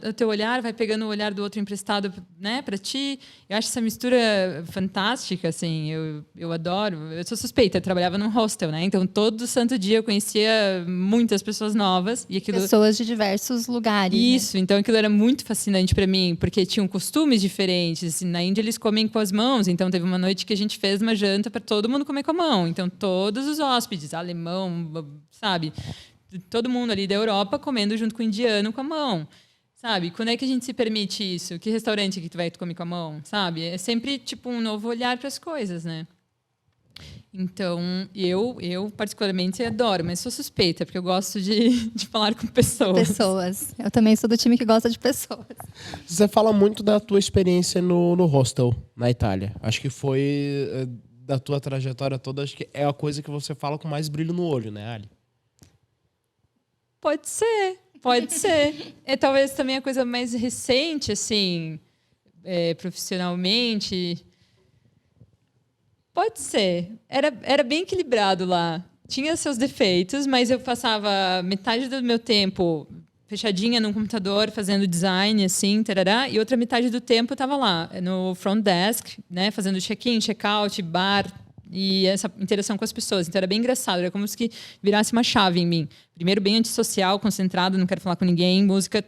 o teu olhar, vai pegando o olhar do outro emprestado, né, para ti. Eu acho essa mistura fantástica, assim. Eu adoro. Eu sou suspeita, eu trabalhava num hostel, né? Então, todo santo dia eu conhecia muitas pessoas novas. E aquilo... pessoas de diversos lugares. Isso, né? Então aquilo era muito fascinante para mim, porque tinham costumes diferentes. Na Índia eles comem com as mãos, então teve uma noite que a gente fez uma janta para todo mundo comer com a mão. Então todos os hóspedes, alemão, sabe, todo mundo ali da Europa comendo junto com o indiano com a mão, sabe? Quando é que a gente se permite isso? Que restaurante que tu vai comer com a mão, sabe? É sempre tipo um novo olhar para as coisas, né? Então, eu particularmente adoro, mas sou suspeita, porque eu gosto de falar com pessoas. Eu também sou do time que gosta de pessoas. Você fala muito da tua experiência no hostel, na Itália. Acho que foi, da tua trajetória toda, acho que é a coisa que você fala com mais brilho no olho, né, Ali? Pode ser. Pode ser. É talvez também a coisa mais recente, assim, profissionalmente. Pode ser. Era bem equilibrado lá. Tinha seus defeitos, mas eu passava metade do meu tempo fechadinha num computador, fazendo design, assim, tarará, e outra metade do tempo eu estava lá, no front desk, né, fazendo check-in, check-out, bar, e essa interação com as pessoas. Então era bem engraçado, era como se virasse uma chave em mim. Primeiro bem antissocial, concentrado, não quero falar com ninguém, música,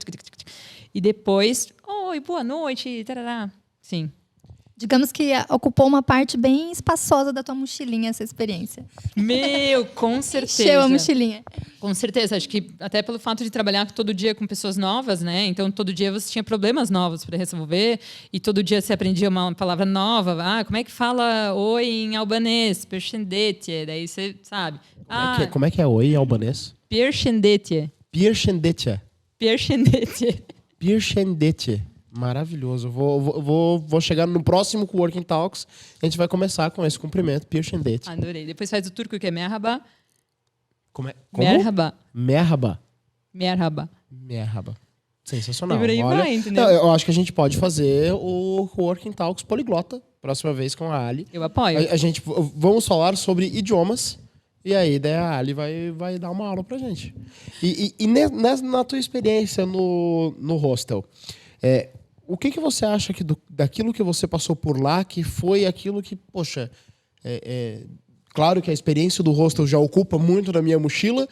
e depois, oi, boa noite, tarará. Sim. Digamos que ocupou uma parte bem espaçosa da tua mochilinha essa experiência. Meu, com certeza. Encheu a mochilinha. Com certeza. Acho que até pelo fato de trabalhar todo dia com pessoas novas, né? Então, todo dia você tinha problemas novos para resolver e todo dia você aprendia uma palavra nova. Ah, como é que fala oi em albanês? Pershendetje. Daí você sabe. Como é que é oi em albanês? Pershendetje. Pershendetje. Pershendetje. Pershendetje. Maravilhoso. Vou chegar no próximo Working Talks. A gente vai começar com esse cumprimento. Pershendetje. Adorei. Depois faz o turco, que é merhaba. Como? Merhaba. Merhaba. Merhaba. Merhaba. Sensacional. E por aí Olha, vai, entendeu? eu acho que a gente pode fazer o Working Talks poliglota. Próxima vez com a Ali. Eu apoio. A gente vamos falar sobre idiomas. E aí, daí a Ali vai dar uma aula pra gente. E na tua experiência no hostel, o que você acha que daquilo que você passou por lá, que foi aquilo que, poxa, claro que a experiência do hostel já ocupa muito da minha mochila,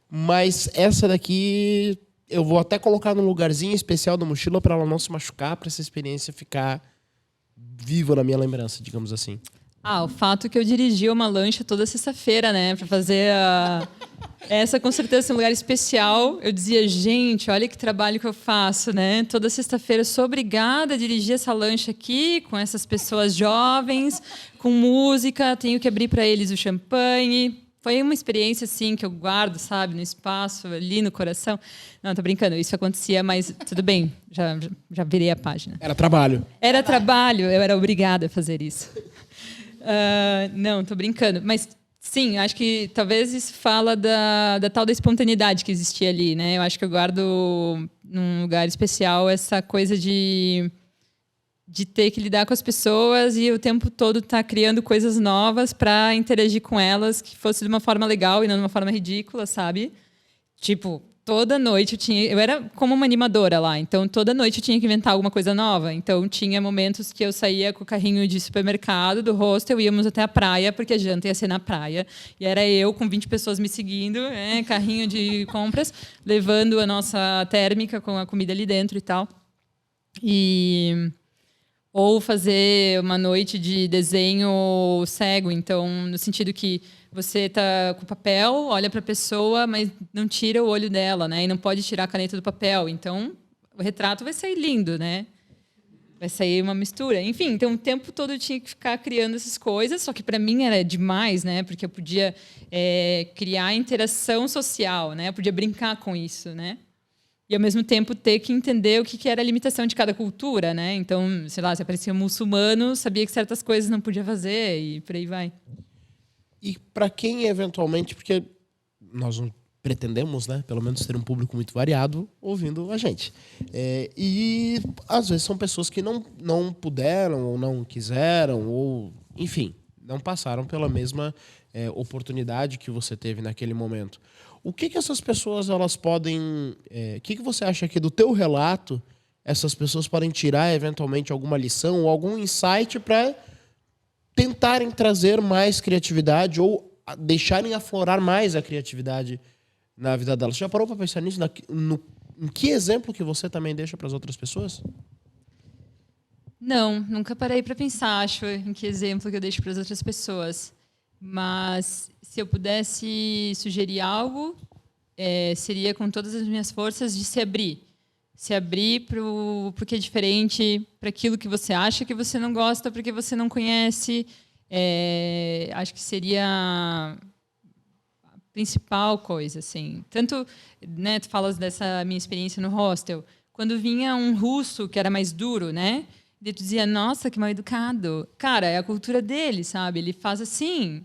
mas essa daqui eu vou até colocar num lugarzinho especial da mochila para ela não se machucar, para essa experiência ficar viva na minha lembrança, digamos assim. O fato que eu dirigia uma lancha toda sexta-feira, né? Pra fazer essa, com certeza, um lugar especial. Eu dizia, gente, olha que trabalho que eu faço, né? Toda sexta-feira eu sou obrigada a dirigir essa lancha aqui, com essas pessoas jovens, com música, tenho que abrir para eles o champanhe. Foi uma experiência, assim, que eu guardo, sabe? No espaço, ali no coração. Não, tô brincando, isso acontecia, mas tudo bem, já virei a página. Era trabalho. Era trabalho, eu era obrigada a fazer isso. Não, tô brincando. Mas, sim, acho que talvez isso fala da tal da espontaneidade que existia ali, né? Eu acho que eu guardo num lugar especial essa coisa de ter que lidar com as pessoas e o tempo todo estar criando coisas novas para interagir com elas, que fosse de uma forma legal e não de uma forma ridícula, sabe? Tipo, toda noite eu era como uma animadora lá, então toda noite eu tinha que inventar alguma coisa nova. Então tinha momentos que eu saía com o carrinho de supermercado do hostel, íamos até a praia, porque a janta ia ser na praia. E era eu com 20 pessoas me seguindo, carrinho de compras, levando a nossa térmica com a comida ali dentro e tal. Ou fazer uma noite de desenho cego, então no sentido que você tá com papel, olha para a pessoa, mas não tira o olho dela, né? E não pode tirar a caneta do papel. Então, o retrato vai sair lindo, né? Vai sair uma mistura. Enfim, então o tempo todo eu tinha que ficar criando essas coisas, só que para mim era demais, né? Porque eu podia criar interação social, né? Eu podia brincar com isso, né? E, ao mesmo tempo, ter que entender o que era a limitação de cada cultura, né? Então, sei lá, se aparecia um muçulmano, sabia que certas coisas não podia fazer e por aí vai. E para quem eventualmente, porque nós não pretendemos, né, pelo menos ter um público muito variado ouvindo a gente. E às vezes são pessoas que não puderam ou não quiseram, ou enfim, não passaram pela mesma oportunidade que você teve naquele momento. O que essas pessoas elas podem... O que você acha que do teu relato essas pessoas podem tirar eventualmente alguma lição ou algum insight para tentarem trazer mais criatividade ou deixarem aflorar mais a criatividade na vida delas? Você já parou para pensar nisso? Em que exemplo que você também deixa para as outras pessoas? Não, nunca parei para pensar, acho, em que exemplo que eu deixo para as outras pessoas. Mas se eu pudesse sugerir algo, seria com todas as minhas forças de se abrir. Se abrir para o que é diferente, para aquilo que você acha que você não gosta, porque você não conhece. Acho que seria a principal coisa. Assim. Tanto, né, tu falas dessa minha experiência no hostel. Quando vinha um russo que era mais duro, né? E tu dizia, nossa, que mal educado. Cara, é a cultura dele, sabe? Ele faz assim.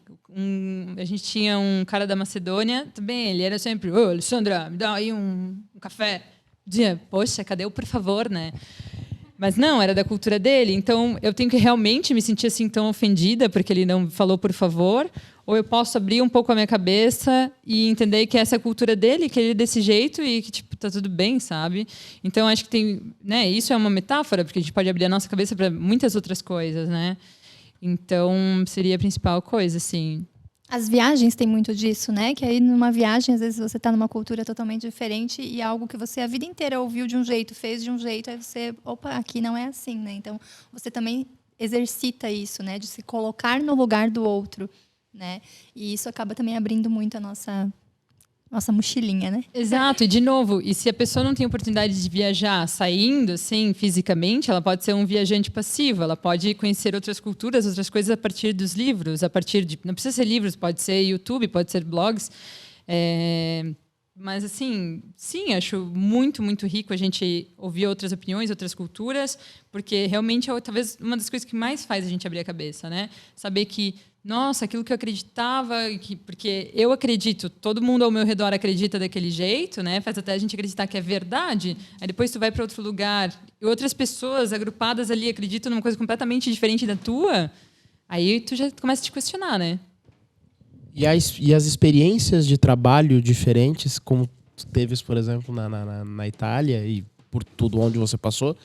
A gente tinha um cara da Macedônia também, ele era sempre, ô, Alessandra, me dá aí um café. Dizia, poxa, cadê o por favor, né? Mas não, era da cultura dele. Então, eu tenho que realmente me sentir assim tão ofendida porque ele não falou por favor, ou eu posso abrir um pouco a minha cabeça e entender que essa é a cultura dele, que ele é desse jeito e que tipo tá tudo bem, sabe? Então, acho que tem, né, isso é uma metáfora, porque a gente pode abrir a nossa cabeça para muitas outras coisas, né? Então, seria a principal coisa, assim. As viagens têm muito disso, né? Que aí numa viagem, às vezes você está numa cultura totalmente diferente e algo que você a vida inteira ouviu de um jeito, fez de um jeito, aí você, opa, aqui não é assim, né? Então, você também exercita isso, né? De se colocar no lugar do outro, né? E isso acaba também abrindo muito a nossa mochilinha, né? Exato, e de novo, e se a pessoa não tem oportunidade de viajar saindo, assim, fisicamente, ela pode ser um viajante passivo, ela pode conhecer outras culturas, outras coisas a partir dos livros, a partir de... Não precisa ser livros, pode ser YouTube, pode ser blogs. Mas, assim, sim, acho muito, muito rico a gente ouvir outras opiniões, outras culturas, porque realmente é talvez uma das coisas que mais faz a gente abrir a cabeça, né? Saber que nossa, aquilo que eu acreditava, porque eu acredito, todo mundo ao meu redor acredita daquele jeito, né? Faz até a gente acreditar que é verdade. Aí depois tu vai para outro lugar e outras pessoas agrupadas ali acreditam numa coisa completamente diferente da tua. Aí tu já começa a te questionar, né? E as experiências de trabalho diferentes, como tu teves, por exemplo, na Itália e por tudo onde você passou,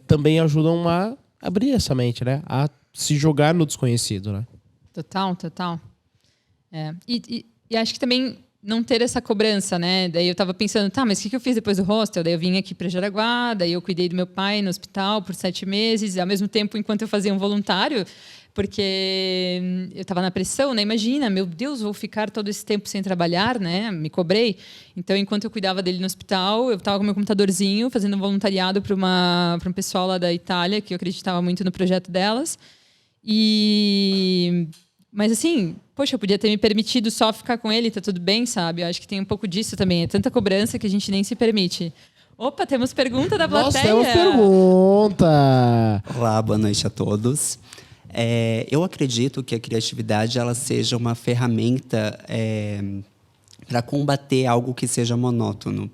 também ajudam a abrir essa mente, né? A se jogar no desconhecido, né? Total, total. E acho que também não ter essa cobrança, né? Daí eu estava pensando, tá, mas o que eu fiz depois do hostel? Daí eu vim aqui para Jaraguá, daí eu cuidei do meu pai no hospital por 7 meses, e ao mesmo tempo, enquanto eu fazia um voluntário, porque eu estava na pressão, né? Imagina, meu Deus, vou ficar todo esse tempo sem trabalhar, né? Me cobrei. Então, enquanto eu cuidava dele no hospital, eu estava com meu computadorzinho, fazendo um voluntariado para um pessoal lá da Itália, que eu acreditava muito no projeto delas. Mas assim, poxa, eu podia ter me permitido só ficar com ele, tá tudo bem, sabe? Eu acho que tem um pouco disso também. É tanta cobrança que a gente nem se permite. Opa, temos pergunta da plateia. Nós temos pergunta. Olá, boa noite a todos. Eu acredito que a criatividade ela seja uma ferramenta para combater algo que seja monótono.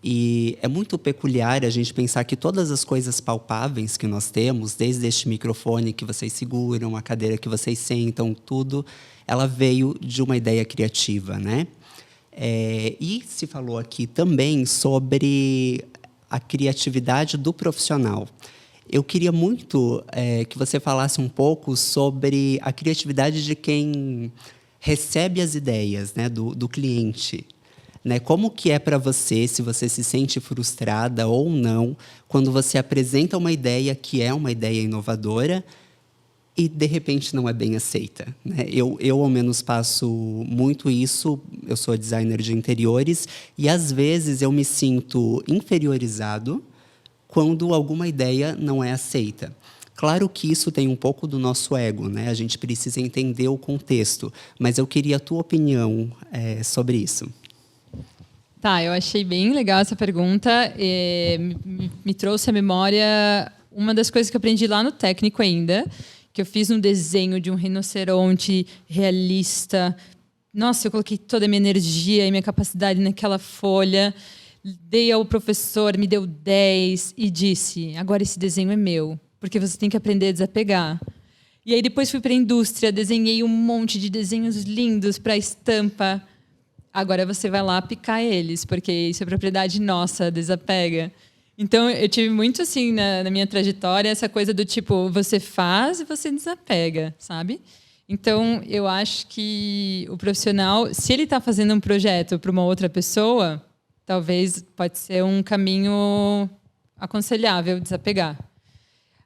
E é muito peculiar a gente pensar que todas as coisas palpáveis que nós temos, desde este microfone que vocês seguram, a cadeira que vocês sentam, tudo, ela veio de uma ideia criativa, né? E se falou aqui também sobre a criatividade do profissional. Eu queria muito que você falasse um pouco sobre a criatividade de quem recebe as ideias, né, do cliente. Né? Como que é para você, se você se sente frustrada ou não, quando você apresenta uma ideia que é uma ideia inovadora e, de repente, não é bem aceita? Né? Eu, ao menos, passo muito isso. Eu sou designer de interiores e, às vezes, eu me sinto inferiorizado quando alguma ideia não é aceita. Claro que isso tem um pouco do nosso ego, né? A gente precisa entender o contexto, mas eu queria a tua opinião sobre isso. Tá, eu achei bem legal essa pergunta. Me trouxe à memória uma das coisas que eu aprendi lá no técnico ainda, que eu fiz um desenho de um rinoceronte realista. Nossa, eu coloquei toda a minha energia e minha capacidade naquela folha. Dei ao professor, me deu 10 e disse, agora esse desenho é meu, porque você tem que aprender a desapegar. E aí depois fui para a indústria, desenhei um monte de desenhos lindos para estampa. Agora você vai lá picar eles, porque isso é propriedade nossa, desapega. Então, eu tive muito assim na minha trajetória, essa coisa do tipo, você faz e você desapega, sabe? Então, eu acho que o profissional, se ele está fazendo um projeto para uma outra pessoa, talvez pode ser um caminho aconselhável desapegar.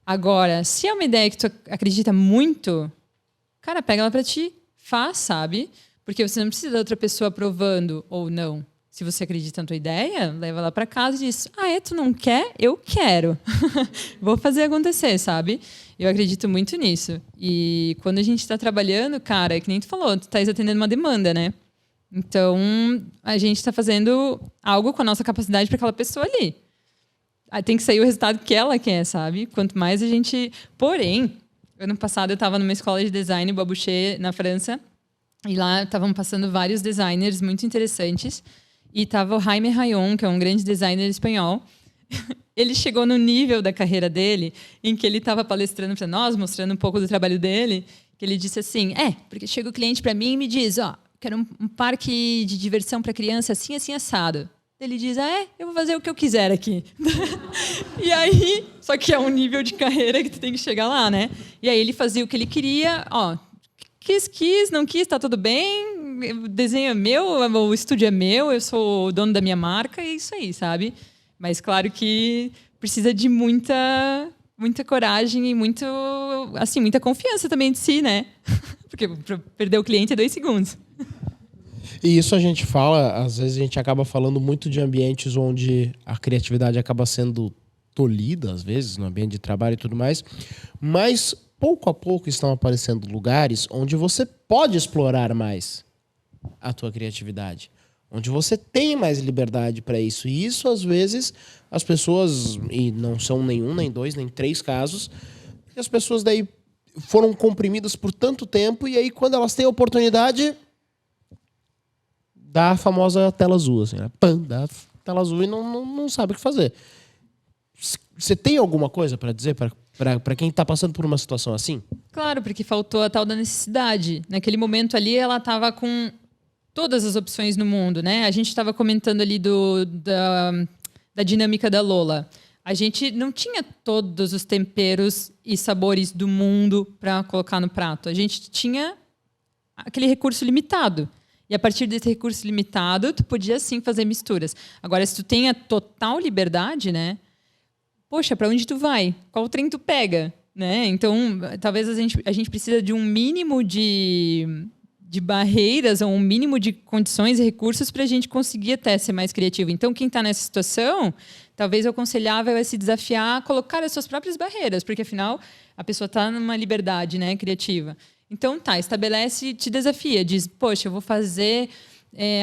Agora, se é uma ideia que tu acredita muito, cara, pega ela para ti, faz, sabe? Porque você não precisa da outra pessoa aprovando ou não. Se você acredita na tua ideia, leva lá para casa e diz, tu não quer? Eu quero. Vou fazer acontecer, sabe? Eu acredito muito nisso. E quando a gente está trabalhando, cara, é que nem tu falou, tu estás atendendo uma demanda, né? Então, a gente está fazendo algo com a nossa capacidade para aquela pessoa ali. tem que sair o resultado que ela quer, sabe? Quanto mais a gente... Porém, ano passado eu estava numa escola de design, Babouché, na França, e lá estavam passando vários designers muito interessantes, e estava o Jaime Rayon, que é um grande designer espanhol. Ele chegou no nível da carreira dele, em que ele estava palestrando para nós, mostrando um pouco do trabalho dele, que ele disse assim, porque chega o cliente para mim e me diz, quero um parque de diversão para criança assim, assim, assado. Ele diz, eu vou fazer o que eu quiser aqui. E aí, só que é um nível de carreira que tu tem que chegar lá, né? E aí ele fazia o que ele queria, quis, não quis, tá tudo bem, o desenho é meu, o estúdio é meu, eu sou o dono da minha marca, e é isso aí, sabe? Mas claro que precisa de muita coragem e muita confiança também de si, né? Porque para perder o cliente é 2 segundos. E isso a gente fala, às vezes a gente acaba falando muito de ambientes onde a criatividade acaba sendo tolhida, às vezes, no ambiente de trabalho e tudo mais, mas pouco a pouco estão aparecendo lugares onde você pode explorar mais a tua criatividade, onde você tem mais liberdade para isso. E isso, às vezes, as pessoas, e não são nenhum, nem 2, nem 3 casos, as pessoas daí foram comprimidas por tanto tempo, e aí quando elas têm a oportunidade... dá a famosa tela azul, assim, né? Dá a tela azul e não sabe o que fazer. Você tem alguma coisa para dizer para quem está passando por uma situação assim? Claro, porque faltou a tal da necessidade. Naquele momento ali, ela estava com todas as opções no mundo, né? A gente estava comentando ali da dinâmica da Lola. A gente não tinha todos os temperos e sabores do mundo para colocar no prato. A gente tinha aquele recurso limitado. E a partir desse recurso limitado, tu podia sim fazer misturas. Agora, se tu tem a total liberdade, né? Poxa, para onde tu vai? Qual trem tu pega? Né? Então, talvez a gente precisa de um mínimo de barreiras ou um mínimo de condições e recursos para a gente conseguir até ser mais criativo. Então, quem está nessa situação, talvez eu aconselhava a se desafiar a colocar as suas próprias barreiras, porque, afinal, a pessoa está numa liberdade, né, criativa. Então, estabelece, te desafia, diz, poxa, eu vou fazer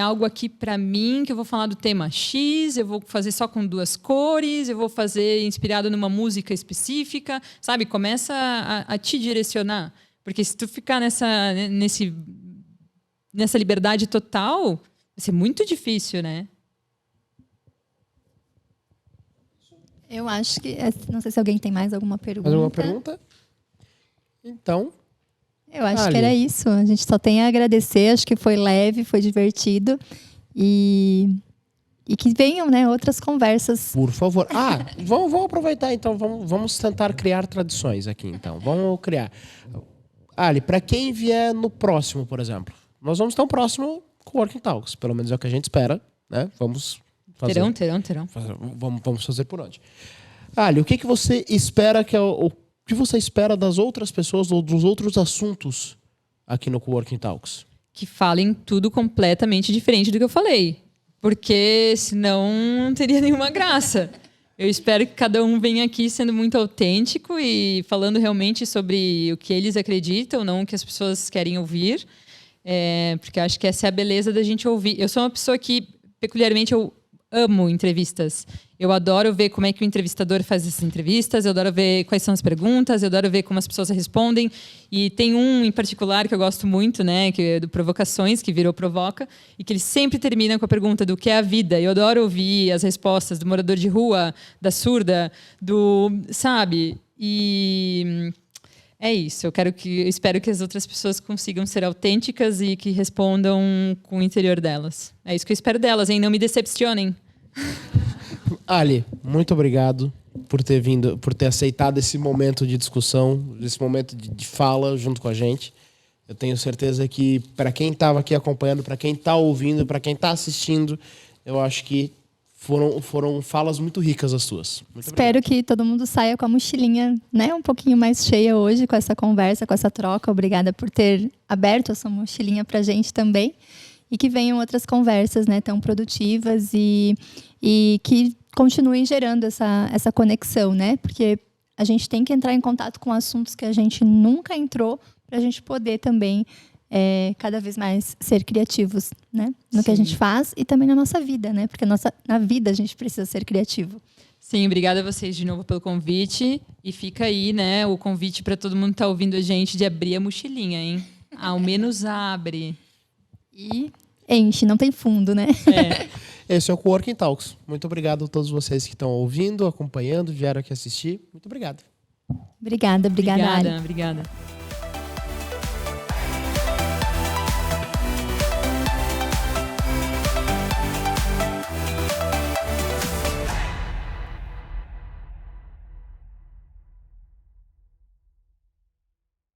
algo aqui para mim, que eu vou falar do tema X, eu vou fazer só com 2 cores, eu vou fazer inspirado numa música específica, sabe? Começa a te direcionar. Porque se tu ficar nessa liberdade total, vai ser muito difícil, né? Eu acho que... Não sei se alguém tem mais alguma pergunta. Mais alguma pergunta? Então... Eu acho que era isso. A gente só tem a agradecer. Acho que foi leve, foi divertido. E que venham, né, outras conversas. Por favor. Vamos aproveitar, então. Vamos tentar criar tradições aqui, então. Vamos criar. Ali, para quem vier no próximo, por exemplo. Nós vamos ter um próximo Coworking Talks. Pelo menos é o que a gente espera, né? Vamos fazer. Terão. Vamos fazer por onde? Ali, o que você espera que é o que você espera das outras pessoas ou dos outros assuntos aqui no Coworking Talks? Que falem tudo completamente diferente do que eu falei. Porque senão não teria nenhuma graça. Eu espero que cada um venha aqui sendo muito autêntico e falando realmente sobre o que eles acreditam, não o que as pessoas querem ouvir. Porque eu acho que essa é a beleza da gente ouvir. Eu sou uma pessoa que, peculiarmente, eu amo entrevistas. Eu adoro ver como é que o entrevistador faz essas entrevistas, eu adoro ver quais são as perguntas, eu adoro ver como as pessoas respondem. E tem um em particular que eu gosto muito, né, que é do Provocações, que virou Provoca, e que ele sempre termina com a pergunta do que é a vida. Eu adoro ouvir as respostas do morador de rua, da surda, sabe? E é isso. Eu espero que as outras pessoas consigam ser autênticas e que respondam com o interior delas. É isso que eu espero delas, hein? Não me decepcionem. Ali, muito obrigado por ter vindo, por ter aceitado esse momento de discussão, esse momento de fala junto com a gente. Eu tenho certeza que para quem estava aqui acompanhando, para quem está ouvindo, para quem está assistindo, eu acho que foram falas muito ricas as suas. Espero que todo mundo saia com a mochilinha, né, um pouquinho mais cheia hoje com essa conversa, com essa troca. Obrigada por ter aberto essa mochilinha para a gente também. E que venham outras conversas, né, tão produtivas e que continuem gerando essa conexão, né? Porque a gente tem que entrar em contato com assuntos que a gente nunca entrou para a gente poder também cada vez mais ser criativos, né? No que a gente faz e também na nossa vida, né? Porque na vida a gente precisa ser criativo. Sim, obrigada a vocês de novo pelo convite. E fica aí, né, o convite para todo mundo que tá ouvindo a gente de abrir a mochilinha, hein? Ao menos abre. E enche, não tem fundo, né? Esse é o Coworking Talks. Muito obrigado a todos vocês que estão ouvindo, acompanhando, vieram aqui assistir. Muito obrigado. Obrigada, Ari. Obrigada.